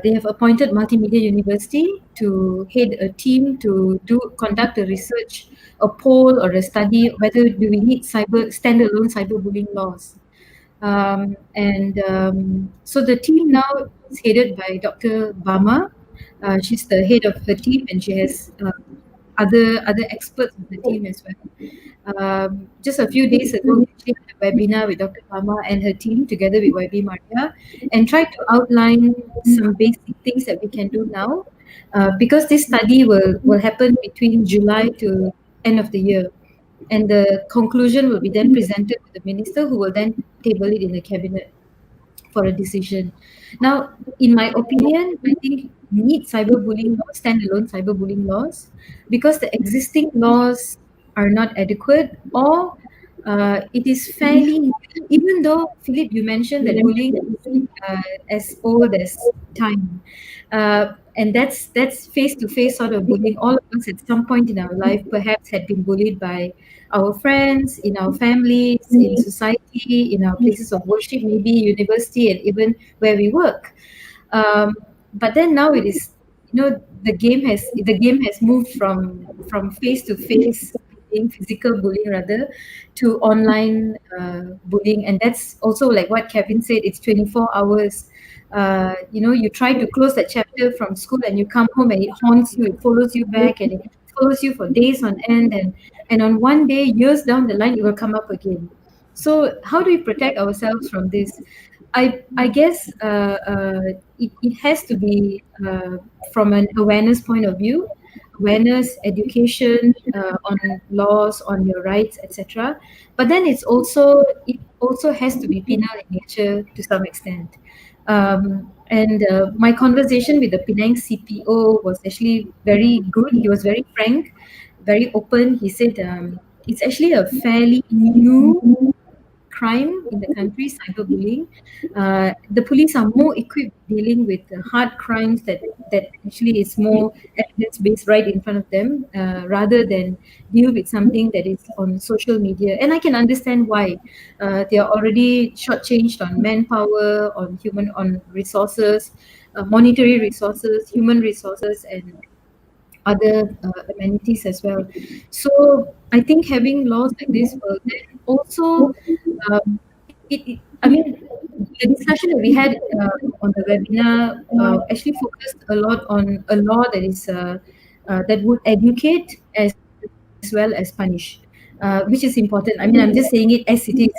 they have appointed Multimedia University to head a team to conduct a research, a poll or a study whether do we need standalone cyberbullying laws. So the team now is headed by Dr. Bama. She's the head of the team, and she has other experts on the team as well. Just a few days ago, we actually had a webinar with Dr. Bama and her team together with YB Maria, and tried to outline some basic things that we can do now, because this study will happen between July to end of the year. and the conclusion will be then presented to the minister, who will then table it in the cabinet for a decision. Now, in my opinion, I think we need cyberbullying laws, standalone cyberbullying laws, because the existing laws are not adequate, or it is fairly new. Even though, Philip, you mentioned that bullying is as old as time, and that's face to face sort of bullying. All of us at some point in our life perhaps had been bullied by our friends, in our families, in society, in our places of worship, maybe university, and even where we work. But then now it is, the game has moved from face to face bullying, physical bullying rather, to online bullying, and that's also like what Kevin said. It's 24 hours. You try to close that chapter from school, and you come home, and it haunts you. It follows you back, and it follows you for days on end, and on one day, years down the line, it will come up again. So how do we protect ourselves from this? I guess it has to be from an awareness point of view, awareness, education on laws, on your rights, etc. But then it also has to be penal in nature to some extent. And my conversation with the Penang CPO was actually very good. He was very frank, very open. He said it's actually a fairly new crime in the country, cyberbullying. The police are more equipped dealing with the hard crimes that actually is more evidence based right in front of them, rather than deal with something that is on social media. And I can understand why. They are already shortchanged on manpower, on resources, monetary resources, human resources, and other amenities as well. So I think having laws like this will then also, I mean, the discussion that we had on the webinar actually focused a lot on a law that would educate as well as punish, which is important. I mean, I'm just saying it as it is.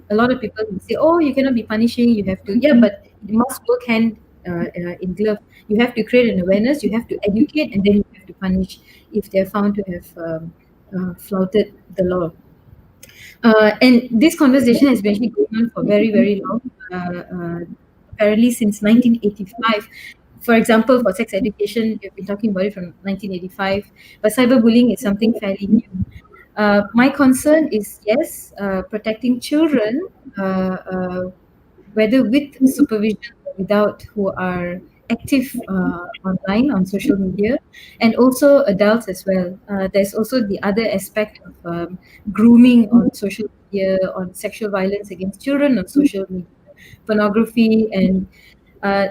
A lot of people will say, "Oh, you cannot be punishing. You have to." Yeah, but it must work hand in glove. You have to create an awareness. You have to educate, and then you have to punish if they're found to have flouted the law. And this conversation has been actually going on for very, very long, apparently since 1985. For example, for sex education, we've been talking about it from 1985, but cyberbullying is something fairly new. My concern is, yes, protecting children, whether with supervision or without, who are active online on social media, and also adults as well. There's also the other aspect of grooming on social media, on sexual violence against children on social media, pornography, and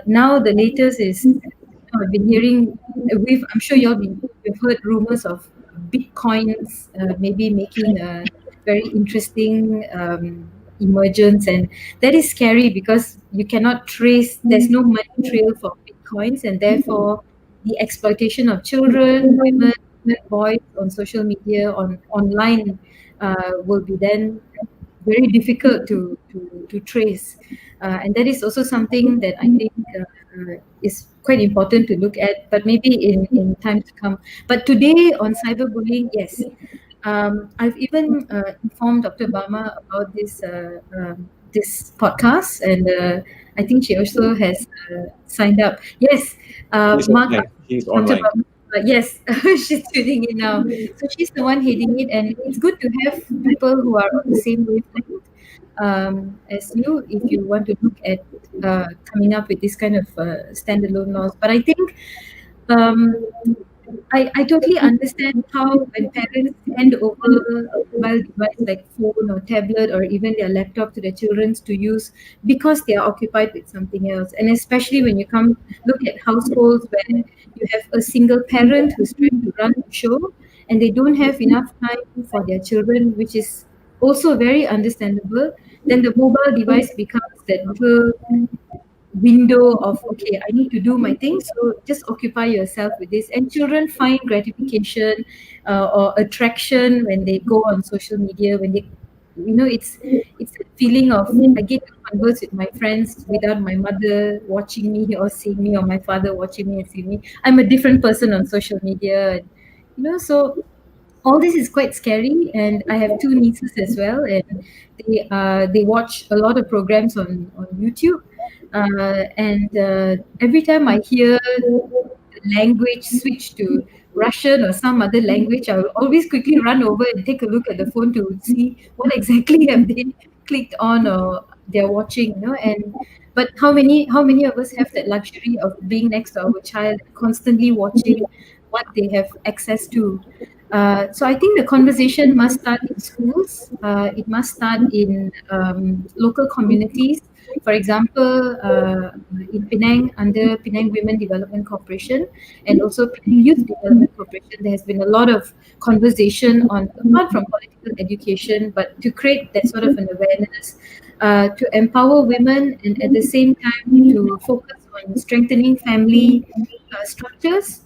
now the latest is, I've been hearing, I'm sure you've heard rumors of bitcoins maybe making a very interesting emergence, and that is scary because you cannot trace. There's no money trail for bitcoins, and therefore the exploitation of children, women, boys on social media, online, will be then very difficult to trace, and that is also something that I think is quite important to look at, but maybe in time to come. But today on cyberbullying, yes, I've even informed Dr. Bama about this podcast, and I think she also has signed up. Yes, He's Mark, online. He's Dr. online. Bama, yes, she's tuning in now. So she's the one heading it, and it's good to have people who are on the same wavelength as you, if you want to look at coming up with this kind of standalone laws. But I think um, I totally understand how when parents hand over a mobile device like phone or tablet or even their laptop to their children to use because they are occupied with something else. And especially when you come look at households where you have a single parent who's trying to run the show and they don't have enough time for their children, which is also very understandable, then the mobile device becomes that little window of, okay, I need to do my thing, so just occupy yourself with this. And children find gratification or attraction when they go on social media, when they, it's a feeling of, I get to converse with my friends without my mother watching me or seeing me, or my father watching me and seeing me. I'm a different person on social media, so all this is quite scary, and I have two nieces as well, and they watch a lot of programs on YouTube, and every time I hear language switch to Russian or some other language, I will always quickly run over and take a look at the phone to see what exactly have they clicked on or they're watching, and but how many of us have that luxury of being next to our child, constantly watching what they have access to? So I think the conversation must start in schools. It must start in local communities. For example, in Penang, under Penang Women Development Corporation and also Penang Youth Development Corporation, there has been a lot of conversation on, apart from political education, but to create that sort of an awareness, to empower women, and at the same time to focus on strengthening family structures.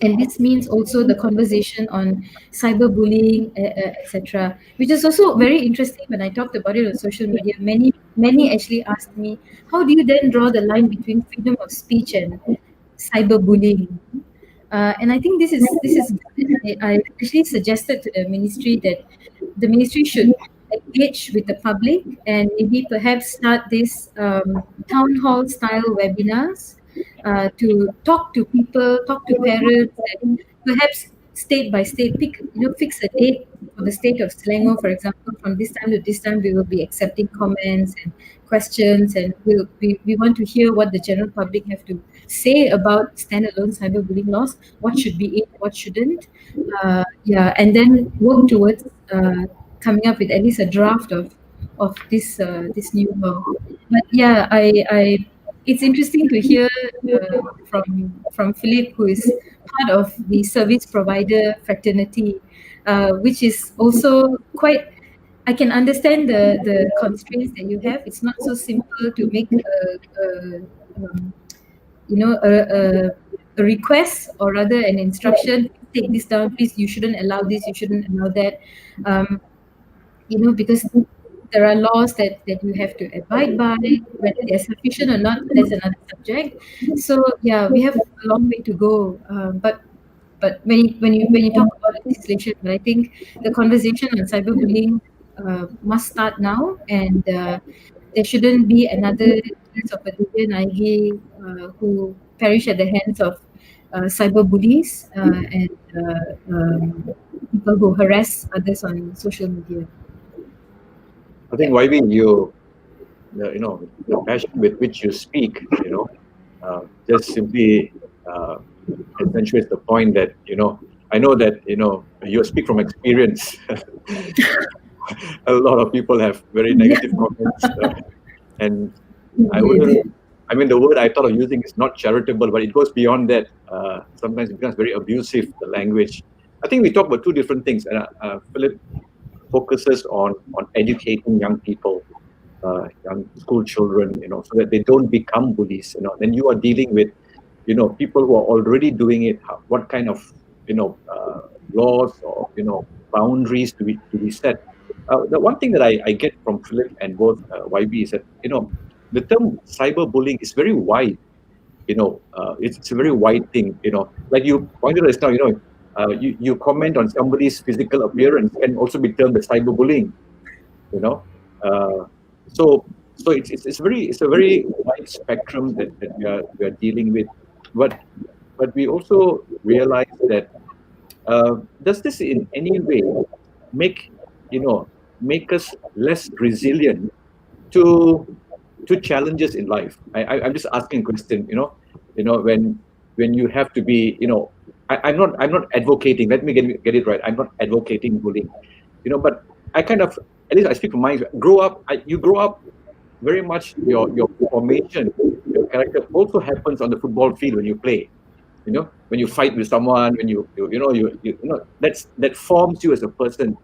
And this means also the conversation on cyberbullying, etc., which is also very interesting. When I talked about it on social media, many actually asked me, how do you then draw the line between freedom of speech and cyberbullying? And I think this is good. I actually suggested to the ministry that the ministry should engage with the public and maybe perhaps start this town hall style webinars, to talk to people, talk to parents, and perhaps state by state, fix a date for the state of Selangor, for example. From this time to this time, we will be accepting comments and questions, and we want to hear what the general public have to say about standalone cyberbullying laws, what should be in, what shouldn't. Yeah, and then work towards coming up with at least a draft of this new law. But yeah, I it's interesting to hear from Philip, who is part of the service provider fraternity, which is also quite. I can understand the constraints that you have. It's not so simple to make um, you know a, a, a request, or rather an instruction. Take this down, please. You shouldn't allow this. You shouldn't allow that. Um, because there are laws that you have to abide by. Whether they're sufficient or not, that's another subject. So yeah, we have a long way to go. But when you talk about legislation, I think the conversation on cyberbullying must start now, and there shouldn't be another case of a Indian IG who perish at the hands of cyberbullies and people who harass others on social media. I think YB, the passion with which you speak, just simply accentuates the point that I know that you speak from experience. A lot of people have very negative comments, and I wouldn't. I mean, the word I thought of using is not charitable, but it goes beyond that. Sometimes it becomes very abusive, the language. I think we talk about two different things. Philip focuses on educating young people, young school children, so that they don't become bullies. Then you are dealing with, people who are already doing it. What kind of, laws or boundaries to be set? The one thing that I get from Philip and both YB is that the term cyberbullying is very wide. It's a very wide thing. Like you pointed out just now, you comment on somebody's physical appearance can also be termed as cyberbullying. So it's a very wide spectrum that we are dealing with, but we also realize that does this in any way make us less resilient to challenges in life? I'm just asking a question. When you have to be, I'm not advocating. Let me get it right. I'm not advocating bullying, but I kind of, at least I speak from my you grow up very much. Your formation, your character also happens on the football field when you play. When you fight with someone, when you that forms you as a person.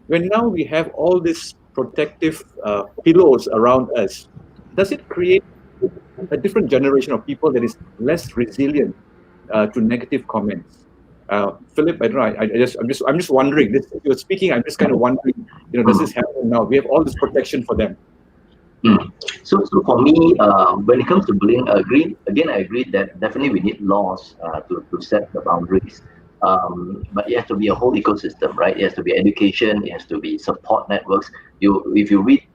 When now we have all these protective pillows around us, does it create a different generation of people that is less resilient to negative comments? Philip, I don't know. I'm just wondering. You're speaking. I'm just kind of wondering. Does this happen now? We have all this protection for them. So for me, when it comes to bullying, I agree that definitely we need laws to set the boundaries. But it has to be a whole ecosystem, right? It has to be education, it has to be support networks. If you read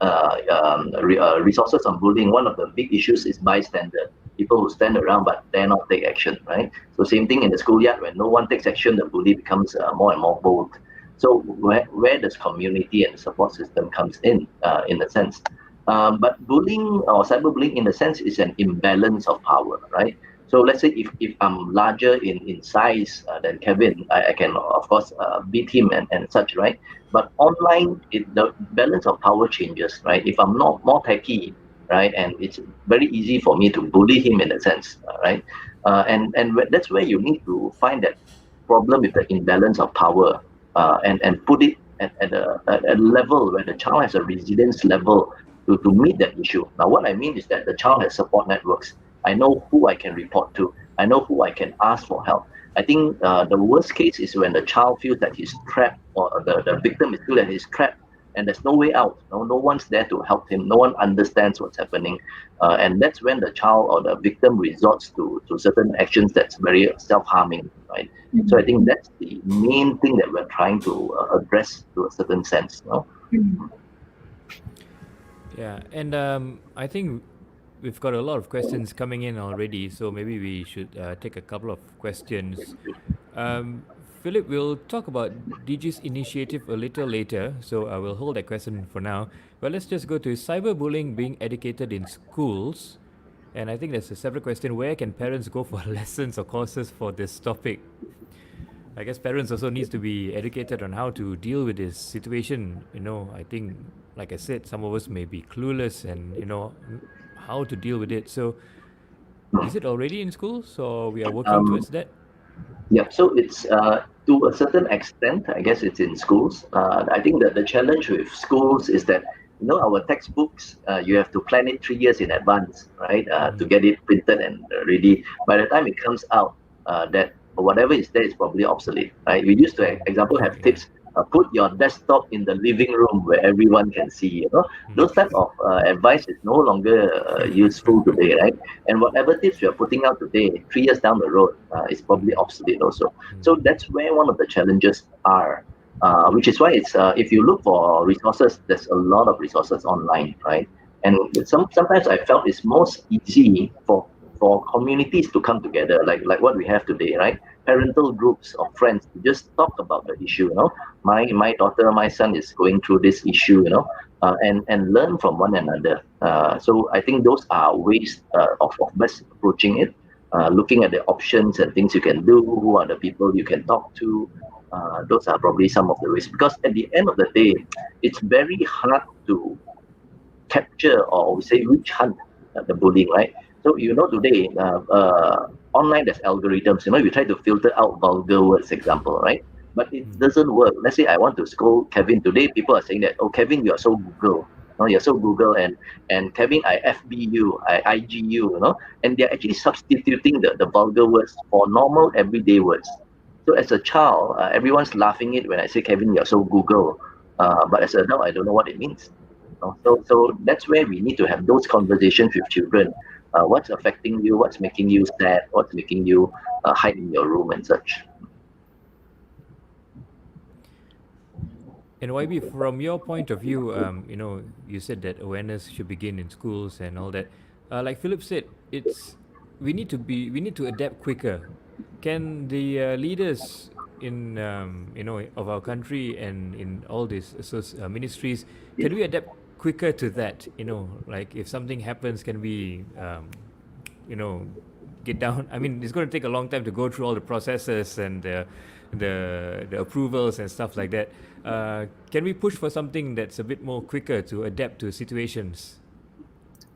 resources on bullying, one of the big issues is bystander, people who stand around but dare not take action, right? So same thing in the schoolyard, when no one takes action, the bully becomes more and more bold. So where does community and support system comes in a sense? But bullying or cyberbullying, in a sense, is an imbalance of power, right? So let's say if I'm larger in size than Kevin, I can of course beat him and such, right? But online, the balance of power changes, right? If I'm not more techy, right, and it's very easy for me to bully him in a sense, right? And that's where you need to find that problem with the imbalance of power, and put it at a level where the child has a resilience level to meet that issue. Now, what I mean is that the child has support networks. I know who I can report to. I know who I can ask for help. I think the worst case is when the child feels that he's trapped, or the victim is feel that he's trapped and there's no way out. No one's there to help him. No one understands what's happening. And that's when the child or the victim resorts to certain actions that's very self-harming, right? So I think that's the main thing that we're trying to address to a certain sense. Yeah, and I think we've got a lot of questions coming in already, so maybe we should take a couple of questions. Um, Philip, we'll talk about DG's initiative a little later, so I will hold that question for now. But let's just go to cyberbullying being educated in schools. And I think there's a separate question: where can parents go for lessons or courses for this topic? I guess parents also needs to be educated on how to deal with this situation. I think, like I said, some of us may be clueless and how to deal with it. So, is it already in schools, or we are working Um, towards that? Yeah, so it's to a certain extent, I guess it's in schools. I think that the challenge with schools is that our textbooks, you have to plan it 3 years in advance, right? To get it printed and ready. By the time it comes out, that whatever is there is probably obsolete, right? We used to, example, have Yeah. tips. Put your desktop in the living room where everyone can see. Those type of advice is no longer useful today, right? And whatever tips you're putting out today, 3 years down the road, is probably obsolete also. So that's where one of the challenges are, which is why it's if you look for resources, there's a lot of resources online, right? And sometimes I felt it's most easy for communities to come together, like what we have today, right? Parental groups of friends to just talk about the issue. My daughter, my son is going through this issue, and learn from one another. So I think those are ways of best approaching it. Looking at the options and things you can do, who are the people you can talk to. Those are probably some of the ways. Because at the end of the day, it's very hard to capture, or we say witch hunt the bullying, right? So today, online there's algorithms. You try to filter out vulgar words, example, right? But it doesn't work. Let's say I want to scold Kevin today. People are saying that, oh, Kevin, you are so Google. You're so Google, and Kevin, I FB you, I IG you, and they're actually substituting the vulgar words for normal everyday words. So as a child, everyone's laughing it when I say, Kevin, you're so Google. But as an adult, I don't know what it means. So that's where we need to have those conversations with children. What's affecting you? What's making you sad? What's making you hide in your room and such? And YB, from your point of view, you said that awareness should begin in schools and all that. Like Philip said, we need to adapt quicker. Can the leaders in of our country and in all these ministries, can we adapt quicker to that? Like if something happens, can we get down? I mean, it's going to take a long time to go through all the processes and the approvals and stuff like that. Can we push for something that's a bit more quicker to adapt to situations?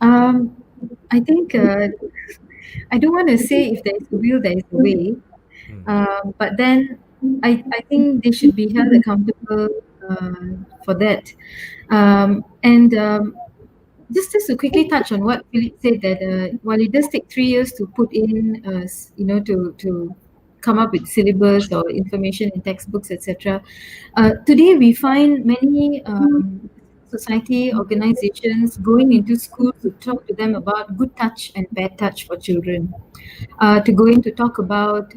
I think I don't want to say if there is a will, there is a way. But then I think they should be held accountable for that. And just to quickly touch on what Philip said, that while it does take 3 years to put in, to come up with syllabus or information in textbooks, etc. Today we find many society organizations going into schools to talk to them about good touch and bad touch for children, to go in to talk about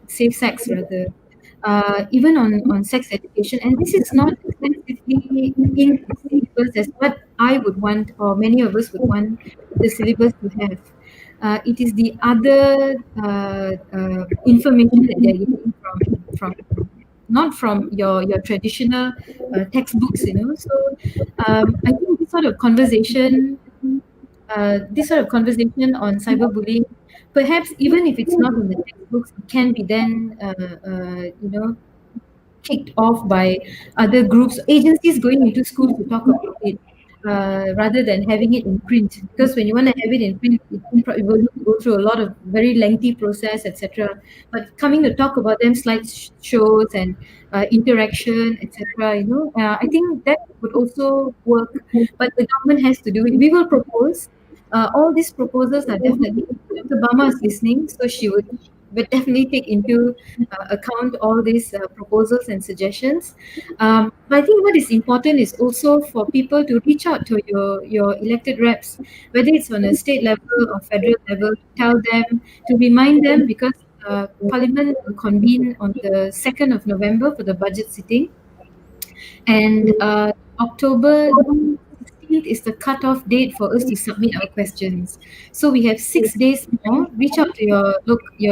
safe sex rather, even on sex education. And this is not extensively in the syllabus as what I would want, or many of us would want the syllabus to have. It is the other information that they're getting from not from your traditional textbooks, you know. So I think this sort of conversation on cyberbullying, perhaps even if it's not in the textbooks, it can be then kicked off by other groups, agencies going into schools to talk about it, rather than having it in print. Because when you want to have it in print, it will go through a lot of very lengthy process, etc. But coming to talk about them, shows and interaction, etc. I think that would also work. But the government has to do it. We will propose. All these proposals are definitely. Dr. Bama is listening, so she would definitely take into account all these proposals and suggestions. But I think what is important is also for people to reach out to your elected reps, whether it's on a state level or federal level, to tell them, to remind them, because Parliament will convene on the 2nd of November for the budget sitting, and October 16th is the cutoff date for us to submit our questions. So we have 6 days more. Reach out to your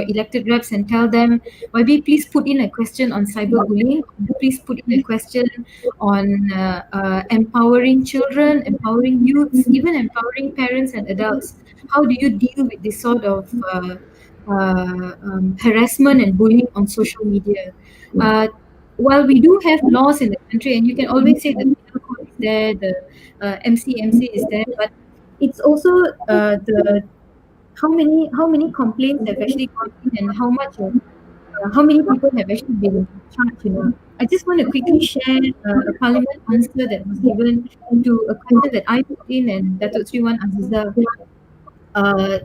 elected reps and tell them, maybe please put in a question on cyberbullying. Please put in a question on empowering children, empowering youths, even empowering parents and adults. How do you deal with this sort of harassment and bullying on social media? Uh, while we do have laws in the country, and you can always say the penal code is there, the MCMC is there, but it's also the how many complaints have actually gone in, and how many people have actually been charged. I just want to quickly share a parliament answer that was given to a question that I put in, and Datuk Sri Wan Aziza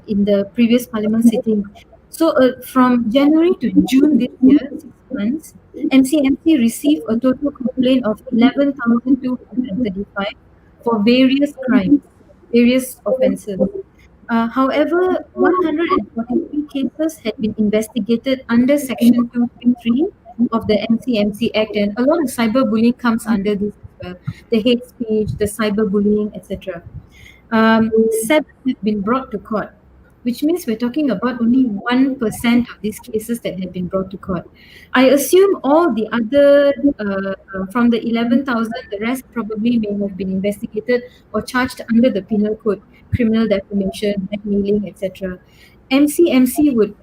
in the previous parliament sitting. So from January to June this year, 6 months, MCMC received a total complaint of 11,235 for various crimes, various offences. However, 143 cases had been investigated under Section 233 of the MCMC Act, and a lot of cyberbullying comes under this as well. The hate speech, the cyberbullying, etc. 7 have been brought to court, which means we're talking about only 1% of these cases that have been brought to court. I assume all the other, from the 11,000, the rest probably may have been investigated or charged under the penal code, criminal defamation, blackmailing, etc. MCMC would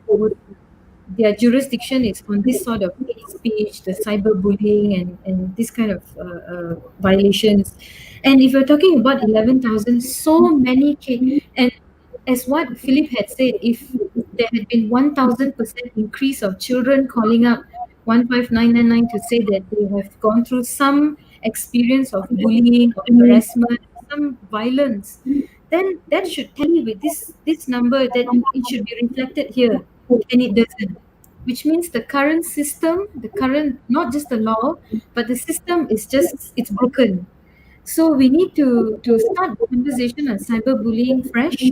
their jurisdiction is on this sort of hate speech, the cyberbullying, and this kind of violations. And if you're talking about 11,000, so many and as what Philip had said, if there had been 1,000% increase of children calling up 15999 to say that they have gone through some experience of bullying or harassment, some violence, then that should tally with this number, that it should be reflected here, and it doesn't. Which means the current system, not just the law, but the system it's broken. So we need to start the conversation on cyberbullying fresh.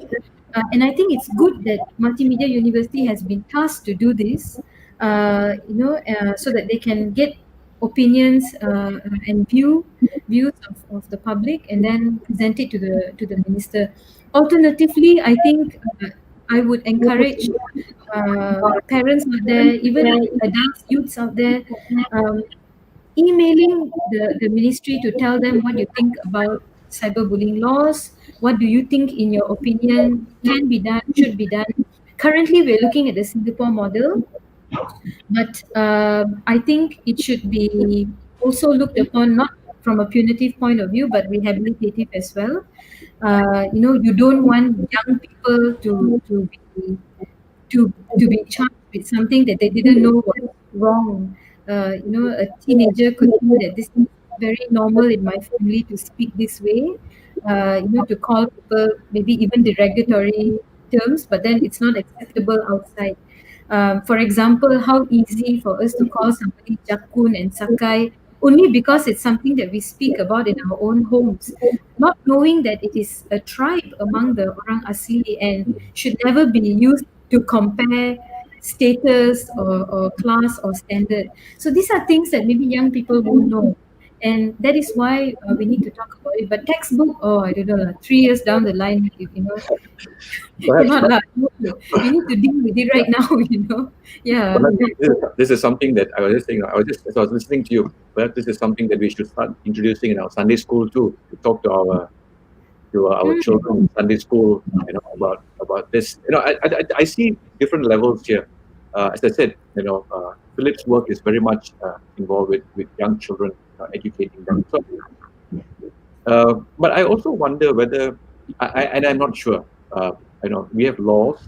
And I think it's good that Multimedia University has been tasked to do this, so that they can get opinions and views of the public, and then present it to the minister. Alternatively, I think I would encourage parents out there, even adults, youths out there, emailing the ministry to tell them what you think about cyberbullying laws. What do you think, in your opinion, can be done, should be done? Currently, we're looking at the Singapore model, but I think it should be also looked upon not from a punitive point of view, but rehabilitative as well. You don't want young people to be charged with something that they didn't know was wrong. A teenager could think that this is very normal in my family to speak this way. To call people maybe even derogatory terms, but then it's not acceptable outside. For example, how easy for us to call somebody Jakun and Sakai only because it's something that we speak about in our own homes, not knowing that it is a tribe among the Orang Asli and should never be used to compare status or class or standard. So these are things that maybe young people won't know. And that is why we need to talk about it. But textbook, oh, I don't know, 3 years down the line, Perhaps cannot not. lah. We need to deal with it right now, Yeah. But I think this is something that I was just saying. As I was listening to you. Perhaps this is something that we should start introducing in our Sunday school too. To talk to our children in Sunday school, about this. I see different levels here. As I said, Philip's work is very much involved with young children, educating them. So, but I also wonder whether, and I'm not sure. We have laws,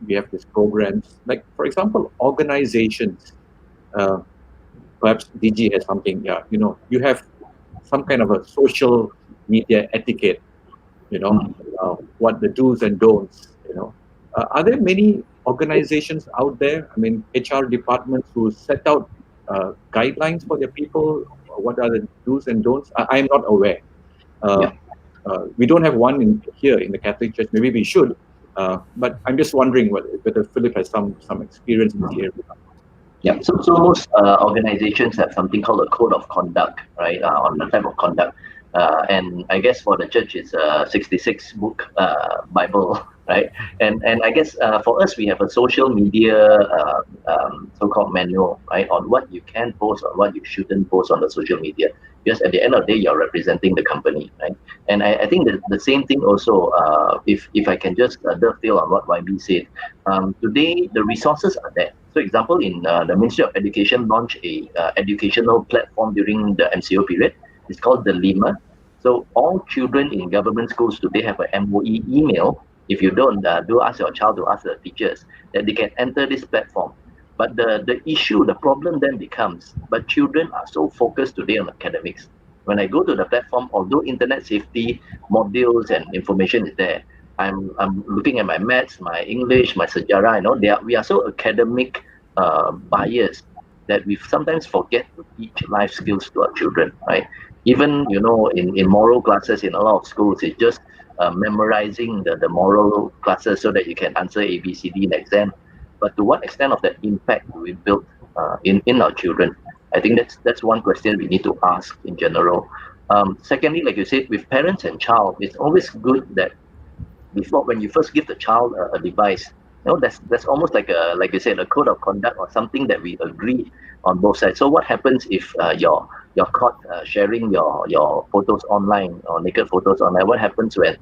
we have these programs. Like, for example, organizations. Uh, Perhaps DG has something. Yeah, you have some kind of a social media etiquette. What the do's and don'ts. Are there many organizations out there? I mean, HR departments who set out guidelines for their people. What are the do's and don'ts? I'm not aware. We don't have one here in the Catholic Church. Maybe we should. But I'm just wondering whether Philip has some experience in the area. Yeah, so most organizations have something called a code of conduct, right, on the type of conduct. And I guess for the church, it's a 66-book Bible, right? And I guess for us, we have a social media so-called manual, right, on what you can post, on what you shouldn't post on the social media. Because at the end of the day, you're representing the company, right? And I think that the same thing also, if I can just dovetail on what YB said, today the resources are there. So example, in the Ministry of Education launched a educational platform during the MCO period. It's called the Lima. So all children in government schools today have a MOE email. If you don't, do ask your child to ask the teachers that they can enter this platform. But the issue, the problem then becomes, but children are so focused today on academics. When I go to the platform, although internet safety modules and information is there, I'm looking at my maths, my English, my sejarah. We are so academic biased that we sometimes forget to teach life skills to our children, right? Even in moral classes in a lot of schools, it's just memorizing the moral classes so that you can answer A, B, C, D in exam. But to what extent of that impact do we build in our children? I think that's one question we need to ask in general. Secondly, like you said, with parents and child, it's always good that before, when you first give the child a device, that's almost like you said, a code of conduct or something that we agree on both sides. So what happens if you're caught sharing your photos online or naked photos online? What happens when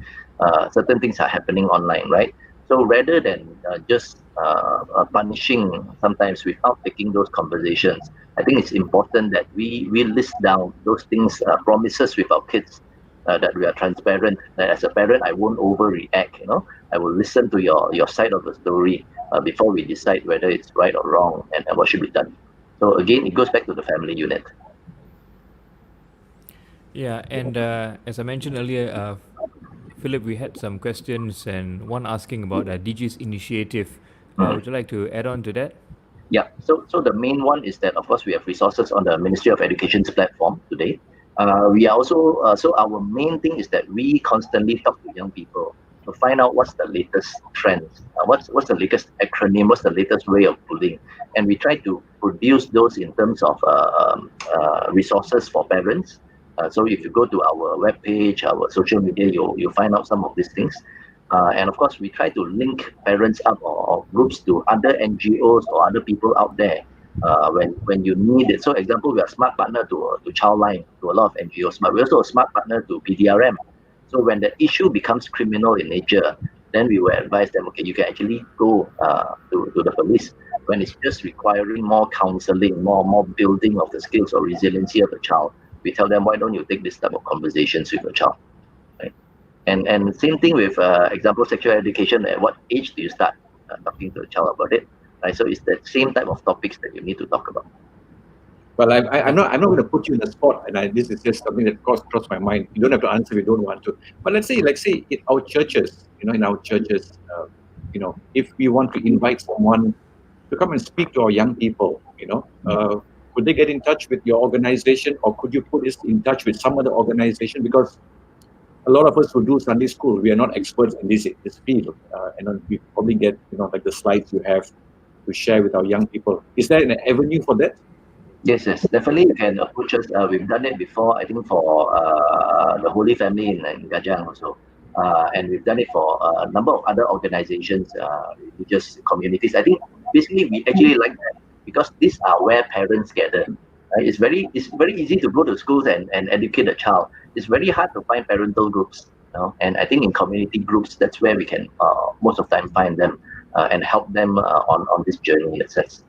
certain things are happening online, right? So rather than just punishing sometimes without taking those conversations, I think it's important that we list down those things, promises with our kids, that we are transparent. That as a parent, I won't overreact. I will listen to your side of the story before we decide whether it's right or wrong and what should be done. So again, it goes back to the family unit. Yeah, and as I mentioned earlier, Philip, we had some questions and one asking about DG's initiative. Would you like to add on to that? Yeah, so the main one is that, of course, we have resources on the Ministry of Education's platform today. We are also, so our main thing is that we constantly talk to young people to find out what's the latest trends, what's the latest acronym, what's the latest way of bullying. And we try to produce those in terms of resources for parents. So if you go to our webpage, our social media, you'll find out some of these things. And of course, we try to link parents up or groups to other NGOs or other people out there when you need it. So, example, we are smart partner to Childline, to a lot of NGOs, but we're also a smart partner to PDRM. So when the issue becomes criminal in nature, then we will advise them, okay, you can actually go to the police. When it's just requiring more counseling, more building of the skills or resiliency of the child, we tell them, why don't you take this type of conversations with your child? And same thing with example, sexual education. At what age do you start talking to a child about it? Right. So it's the same type of topics that you need to talk about. Well, I'm not going to put you in the spot, and this is just something that crossed my mind. You don't have to answer if you don't want to. But let's say in our churches, if we want to invite someone to come and speak to our young people, could they get in touch with your organization, or could you put this in touch with some other organization? Because a lot of us who do Sunday school, we are not experts in this field, and we probably get like the slides you have to share with our young people. Is there an avenue for that? Yes, definitely. You can approach us. We've done it before. I think for the Holy Family in Gajang also, and we've done it for a number of other organizations, religious communities. I think basically we actually like that because these are where parents gather. Right? It's very easy to go to schools and educate a child. It's very hard to find parental groups. And I think in community groups, that's where we can most of the time find them and help them on this journey. It says.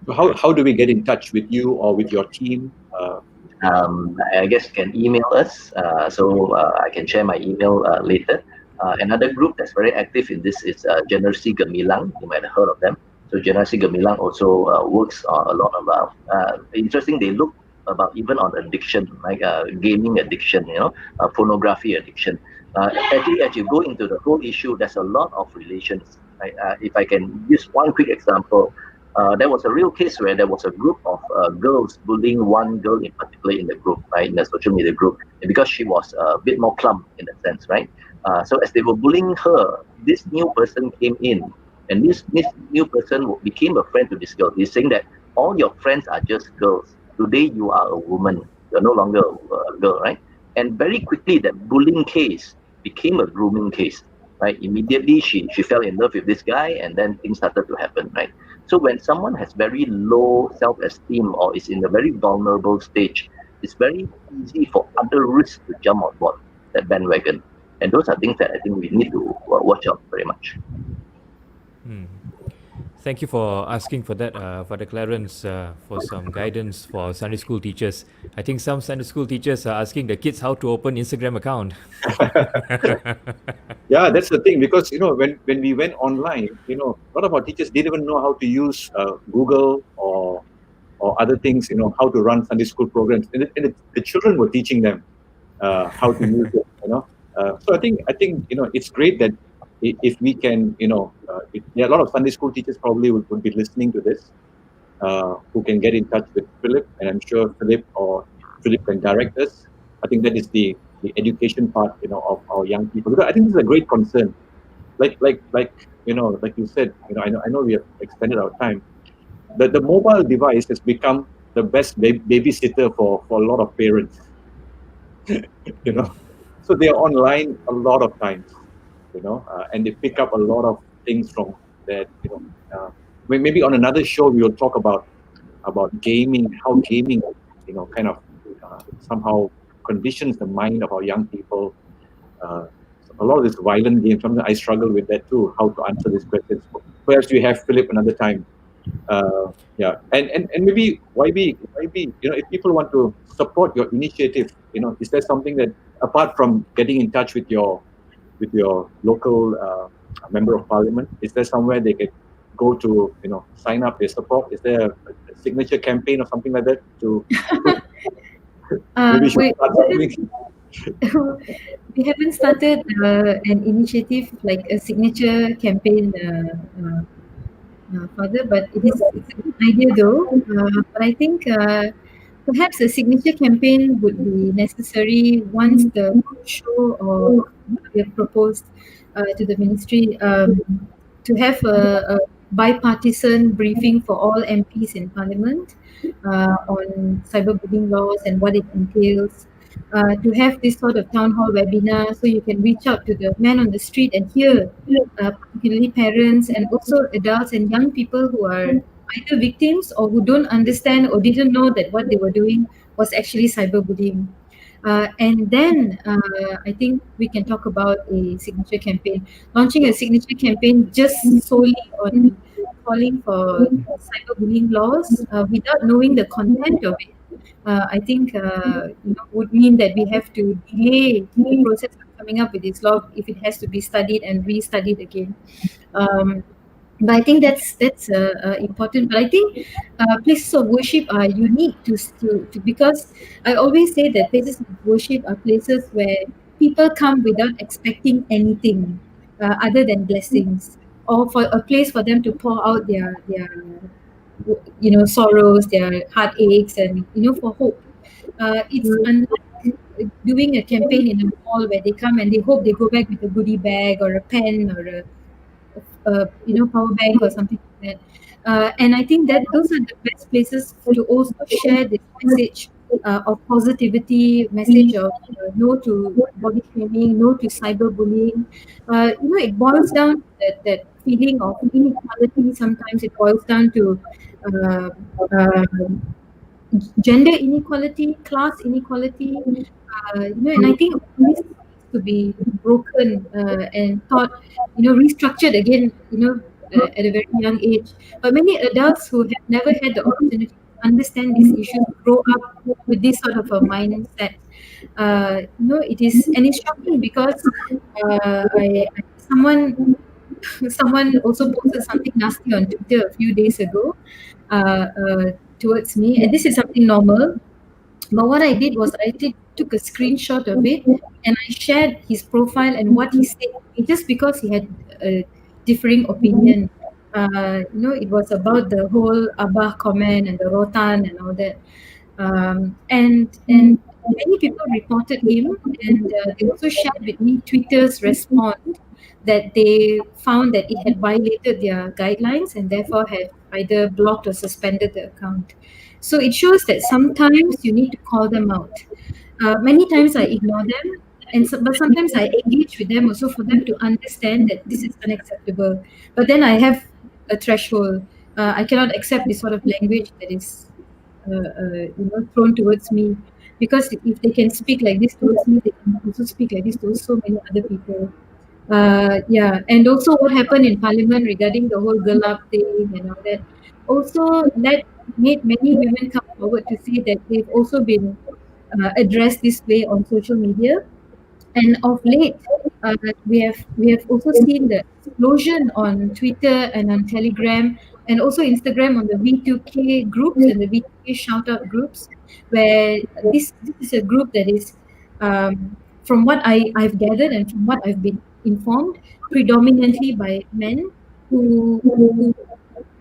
So how do we get in touch with you or with your team? I guess you can email us. I can share my email later. Another group that's very active in this is Generasi Gemilang. You might have heard of them. So Generasi Gemilang also works on a lot about interesting. They look about even on addiction, like gaming addiction, pornography addiction. Actually, as you go into the whole issue, there's a lot of relations. Right? If I can use one quick example, there was a real case where there was a group of girls bullying one girl in particular in the group, right, in the social media group, because she was a bit more plump in that sense, right? So as they were bullying her, this new person came in, and this new person became a friend to this girl. He's saying that all your friends are just girls. Today you are a woman. You're no longer a girl, right? And very quickly, that bullying case became a grooming case, right? Immediately, she fell in love with this guy, and then things started to happen, right? So when someone has very low self-esteem or is in a very vulnerable stage, it's very easy for other risks to jump on board that bandwagon. And those are things that I think we need to watch out very much. Thank you for asking for that, Father Clarence, for some guidance for Sunday school teachers. I think some Sunday school teachers are asking the kids how to open Instagram account. Yeah, that's the thing, because when we went online, a lot of our teachers didn't even know how to use Google or other things, how to run Sunday school programs, and the children were teaching them how to use it. So I think it's great that if we can, there are a lot of Sunday school teachers probably would be listening to this, who can get in touch with Philip, and I'm sure Philip can direct us. I think that is the education part, of our young people. Because I think this is a great concern. Like you said, I know we have extended our time. The mobile device has become the best babysitter for a lot of parents. So they are online a lot of times, and they pick up a lot of things from that. Maybe on another show we will talk about gaming, how gaming, kind of somehow conditions the mind of our young people. A lot of this violent games, something I struggle with that too, how to answer these questions. Perhaps we have Philip another time. And maybe YB, if people want to support your initiative, is there something that, apart from getting in touch with your local member of parliament, is there somewhere they could go to, sign up their support? Is there a signature campaign or something like that maybe we should start something? We haven't started an initiative like a signature campaign, Father, but it's a good idea though. But I think perhaps a signature campaign would be necessary once the show or we have proposed to the ministry to have a bipartisan briefing for all MPs in Parliament on cyberbullying laws and what it entails. To have this sort of town hall webinar so you can reach out to the man on the street and hear, particularly parents and also adults and young people who are either victims or who don't understand or didn't know that what they were doing was actually cyberbullying. And then I think we can talk about a signature campaign. Launching a signature campaign just solely on calling for cyberbullying laws without knowing the content of it, I think would mean that we have to delay the process of coming up with this law if it has to be studied and re-studied again. But I think that's important. But I think places of worship are unique to because I always say that places of worship are places where people come without expecting anything other than blessings, or for a place for them to pour out their sorrows, their heartaches, and for hope. It's unlike doing a campaign in a mall where they come and they hope they go back with a goodie bag or a pen or a power bank or something like that. And I think that those are the best places to also share this message of positivity, message of no to body shaming, no to cyberbullying. It boils down to that feeling of inequality. Sometimes it boils down to uh, uh, gender inequality, class inequality, and I think this needs to be broken and thought, restructured again, at a very young age. But many adults who have never had the opportunity to understand these issues grow up with this sort of a mindset. It is, and it's shocking because someone someone also posted something nasty on Twitter a few days ago towards me, and this is something normal, but what I did was took a screenshot of it and I shared his profile and what he said just because he had a differing opinion. It was about the whole Abah comment and the Rotan and all that. And many people reported him, and they also shared with me Twitter's response that they found that it had violated their guidelines and therefore have either blocked or suspended the account. So it shows that sometimes you need to call them out. Many times I ignore them, but sometimes I engage with them also for them to understand that this is unacceptable. But then I have a threshold. I cannot accept this sort of language that is thrown towards me, because if they can speak like this towards me, they can also speak like this towards so many other people. Yeah, and also what happened in Parliament regarding the whole girl up thing and all that. Also, that made many women come forward to say that they've also been addressed this way on social media. And of late, we have also seen the explosion on Twitter and on Telegram and also Instagram on the V2K groups and the V2K shout out groups, where this is a group that is, from what I've gathered and from what I've been informed, predominantly by men who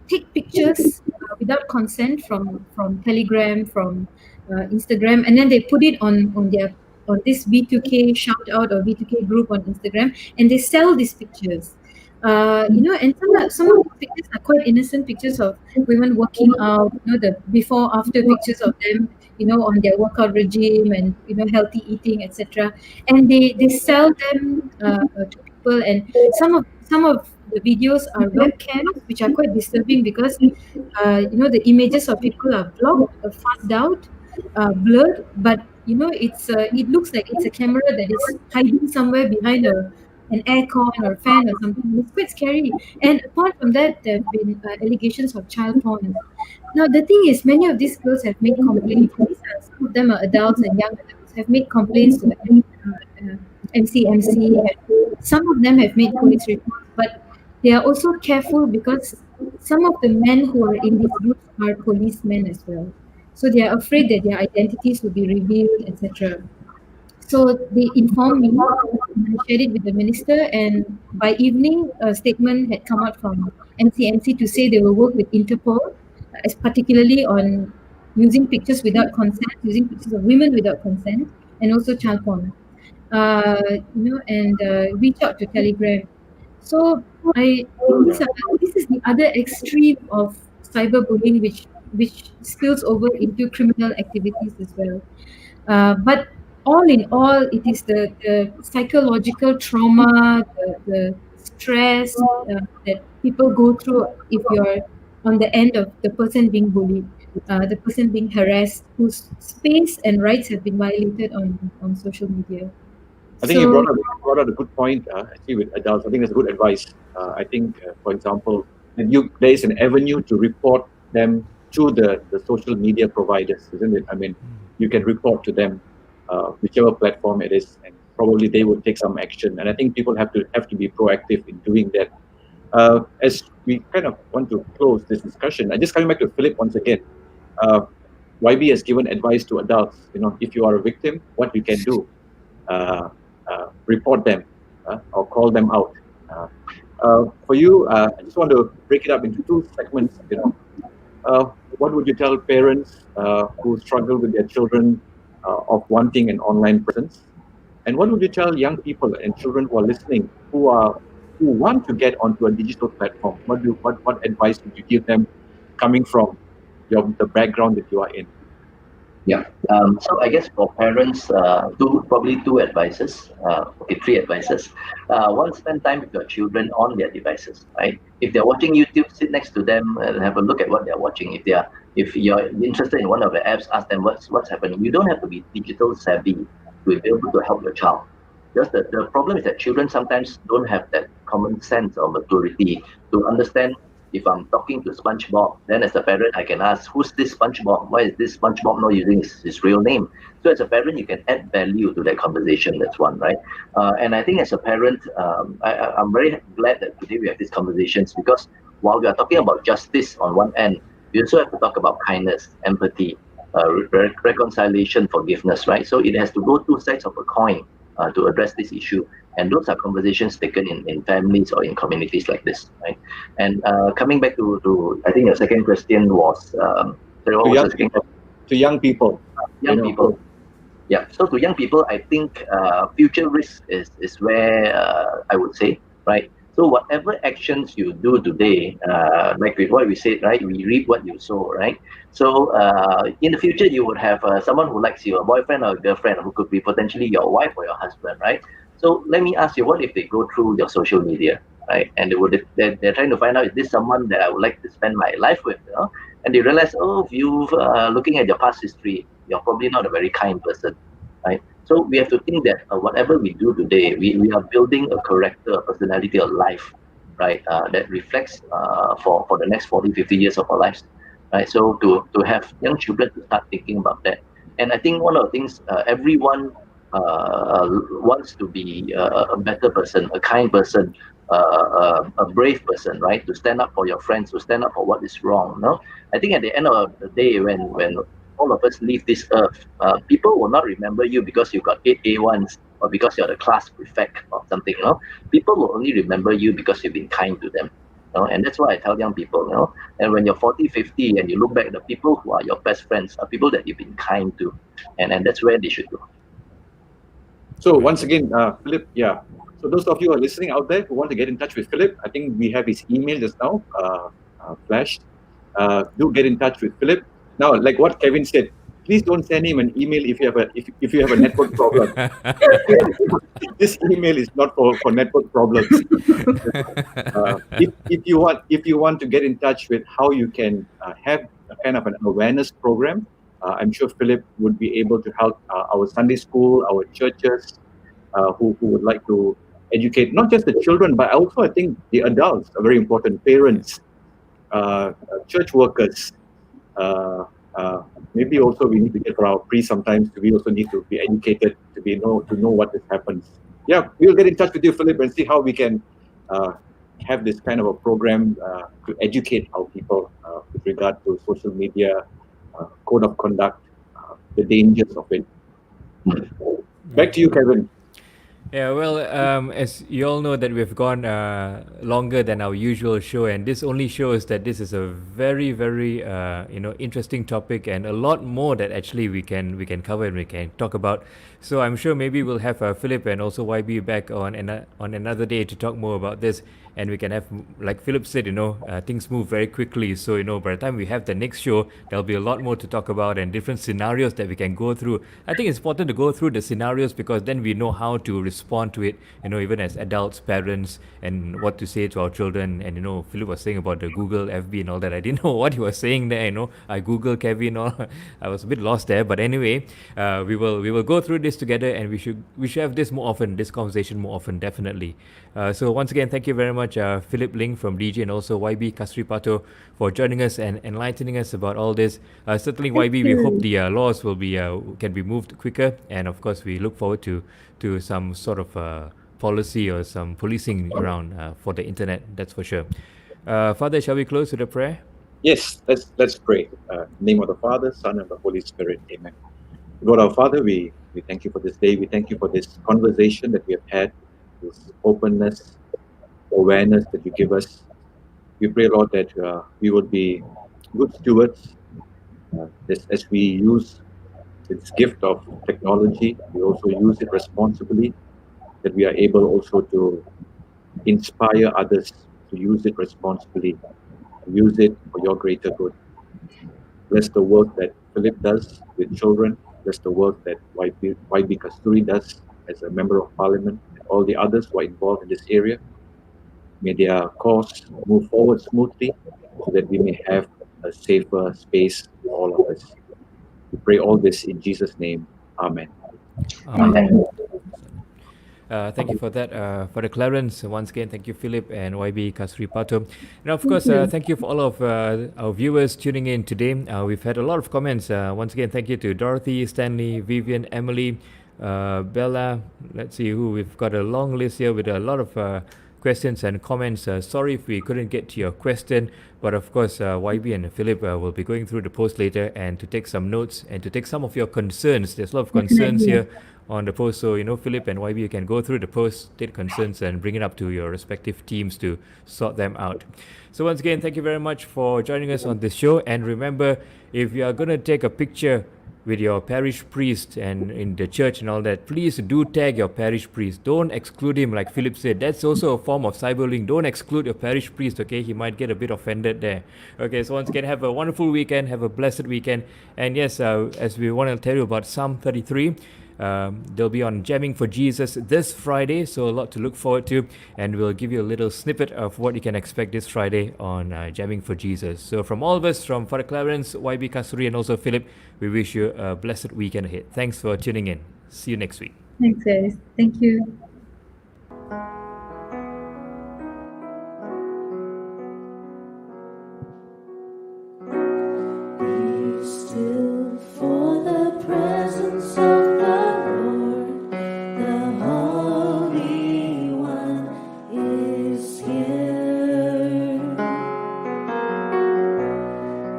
take pictures without consent from Telegram, from Instagram, and then they put it on their on this V2K shout out or V2K group on Instagram, and they sell these pictures. And some of the pictures are quite innocent pictures of women working out, the before after pictures of them, on their workout regime and healthy eating, etc. And they sell them to people, and some of the videos are webcams, which are quite disturbing because the images of people are blocked, fuzzed out, blurred, but it looks like it's a camera that is hiding somewhere behind an aircon or fan or something. It's quite scary. And apart from that, there have been allegations of child porn. Now the thing is, many of these girls have made complaints. Some of them are adults and young adults, have made complaints to MCMC. Some of them have made police reports, but they are also careful because some of the men who are in these groups are policemen as well. So they are afraid that their identities will be revealed, etc. So they informed me, and I shared it with the minister, and by evening, a statement had come out from MCMC to say they will work with Interpol, as particularly on using pictures without consent, using pictures of women without consent, and also child porn. And reach out to Telegram. So I think this is the other extreme of cyberbullying, which spills over into criminal activities as well. But all in all, it is the psychological trauma, the stress that people go through if you're on the end of the person being bullied, the person being harassed, whose space and rights have been violated on social media. I think you brought out a good point. Actually, with adults, I think that's good advice. I think, for example, there is an avenue to report them to the social media providers, isn't it? I mean, you can report to them, whichever platform it is, and probably they will take some action. And I think people have to be proactive in doing that. As we kind of want to close this discussion, I just coming back to Philip once again. YB has given advice to adults. If you are a victim, what you can do. Report them or call them out. For you, I just want to break it up into two segments. What would you tell parents who struggle with their children of wanting an online presence? And what would you tell young people and children who are listening, who are who want to get onto a digital platform? What advice would you give them, coming from the background that you are in? Yeah. So I guess for parents, probably two advices. Okay, three advices. One, spend time with your children on their devices. Right. If they're watching YouTube, sit next to them and have a look at what they're watching. If you're interested in one of the apps, ask them what's happening. You don't have to be digital savvy to be able to help your child. Just the problem is that children sometimes don't have that common sense or maturity to understand. If I'm talking to SpongeBob, then as a parent, I can ask, who's this SpongeBob? Why is this SpongeBob not using his real name? So as a parent, you can add value to that conversation. That's one, right? And I think as a parent, I'm very glad that today we have these conversations, because while we are talking about justice on one end, we also have to talk about kindness, empathy, reconciliation, forgiveness, right? So it has to go two sides of a coin to address this issue. And those are conversations taken in families or in communities like this, right? And coming back to I think your second question was, sorry, what was the second question? To young people. Young people. Yeah. So to young people, I think future risk is where I would say, right? So whatever actions you do today, like with what we said, right? We reap what you sow, right? So in the future, you would have someone who likes you, a boyfriend or a girlfriend, who could be potentially your wife or your husband, right? So let me ask you, what if they go through your social media, right? And they're trying to find out, is this someone that I would like to spend my life with, you know? And they realize, oh, if you looking at your past history, you're probably not a very kind person, right? So we have to think that whatever we do today, we are building a character, a personality, a life, right? That reflects for the next 40, 50 years of our lives, right? So to have young children to start thinking about that. And I think one of the things everyone wants to be a better person, a kind person, a brave person, right? To stand up for your friends, to stand up for what is wrong. No, I think at the end of the day, when all of us leave this earth, people will not remember you because you got 8 A1s or because you're the class prefect or something. You know, people will only remember you because you've been kind to them. You know? And that's why I tell young people, you know, and when you're 40, 50 and you look back, the people who are your best friends are people that you've been kind to, and that's where they should go. So once again, Philip, yeah. So those of you who are listening out there who want to get in touch with Philip, I think we have his email just now flashed. Do get in touch with Philip. Now, like what Kevin said, please don't send him an email if you have a network problem. This email is not for network problems. If you want to get in touch with how you can have a kind of an awareness program, I'm sure Philip would be able to help our Sunday school, our churches, who would like to educate not just the children, but also I think the adults are very important. Parents, church workers. Maybe also we need to get for our priests sometimes. We also need to be educated to know what this happens. Yeah, we'll get in touch with you, Philip, and see how we can have this kind of a program to educate our people with regard to social media, code of conduct, the dangers of it. Back to you, Kevin. Yeah, well, as you all know that we've gone longer than our usual show, and this only shows that this is a very, very interesting topic, and a lot more that actually we can cover and we can talk about. So I'm sure maybe we'll have Philip and also YB back on another day to talk more about this, and we can have, like Philip said, things move very quickly. So by the time we have the next show, there'll be a lot more to talk about and different scenarios that we can go through. I think it's important to go through the scenarios because then we know how to respond to it, even as adults, parents, and what to say to our children. And Philip was saying about the Google FB and all that. I didn't know what he was saying there. I Google Kevin, or I was a bit lost there. But anyway, we will go through this together, and we should have this more often, this conversation more often, definitely. So once again, thank you very much, Philip Ling from DG, and also YB Kasthuri Patto for joining us and enlightening us about all this. Certainly, YB, we hope the laws will be can be moved quicker, and of course, we look forward to some sort of policy or some policing around for the internet. That's for sure. Father, shall we close with a prayer? Yes, let's pray. In the name of the Father, Son, and the Holy Spirit. Amen. God our Father, we thank you for this day. We thank you for this conversation that we have had, this openness, awareness that you give us. We pray, Lord, that we would be good stewards as we use this gift of technology. We also use it responsibly, that we are able also to inspire others to use it responsibly, use it for your greater good. Bless the work that Philip does with children. Bless the work that YB Kasthuri does as a member of parliament, and all the others who are involved in this area. May their cause move forward smoothly so that we may have a safer space for all of us. We pray all this in Jesus' name. Amen. Amen. Thank you for that, for the Clarence. Once again, thank you, Philip and YB Kasthuri Patto. And of course, thank you for all of our viewers tuning in today. We've had a lot of comments. Once again, thank you to Dorothy, Stanley, Vivian, Emily, Bella. Let's see who. We've got a long list here with a lot of questions and comments. Sorry if we couldn't get to your question, but of course, YB and Philip will be going through the post later and to take some notes and to take some of your concerns. There's a lot of concerns here on the post, so Philip and YB, you can go through the post, take concerns and bring it up to your respective teams to sort them out. So once again, thank you very much for joining us on this show, and remember, if you are going to take a picture with your parish priest and in the church and all that, please do tag your parish priest. Don't exclude him, like Philip said. That's also a form of cyberbullying. Don't exclude your parish priest, okay? He might get a bit offended there. Okay, so once again, have a wonderful weekend, have a blessed weekend. And yes, as we want to tell you about Psalm 33, they'll be on Jamming for Jesus this Friday, so a lot to look forward to, and we'll give you a little snippet of what you can expect this Friday on Jamming for Jesus. So from all of us, from Father Clarence, YB Kasthuri, and also Philip, we wish you a blessed weekend ahead. Thanks for tuning in. See you next week. Thanks, guys. Thank you. Be still for the presence of the Lord, the Holy One is here.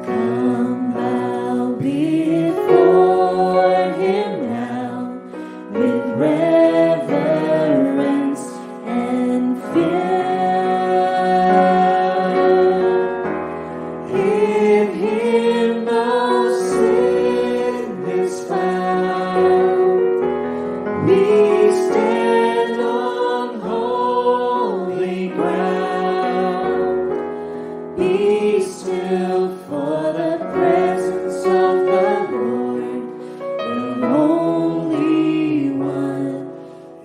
Come bow before Him now with reverence and fear. In Him no sin is found. We stand on holy ground. Be still for the presence of the Lord. The Holy One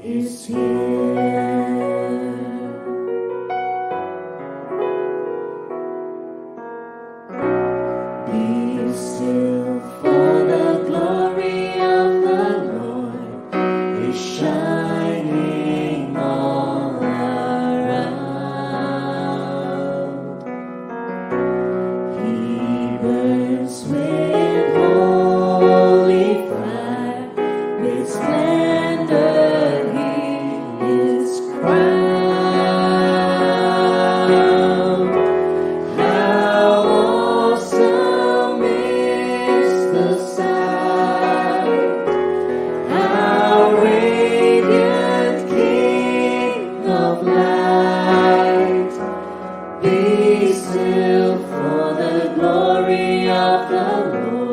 is here. Be still, for the glory of the Lord is shining all around. He burns with holy fire, with splendor He is crowned. How awesome is the sight! How radiant King of light! Be still, for the glory of the Lord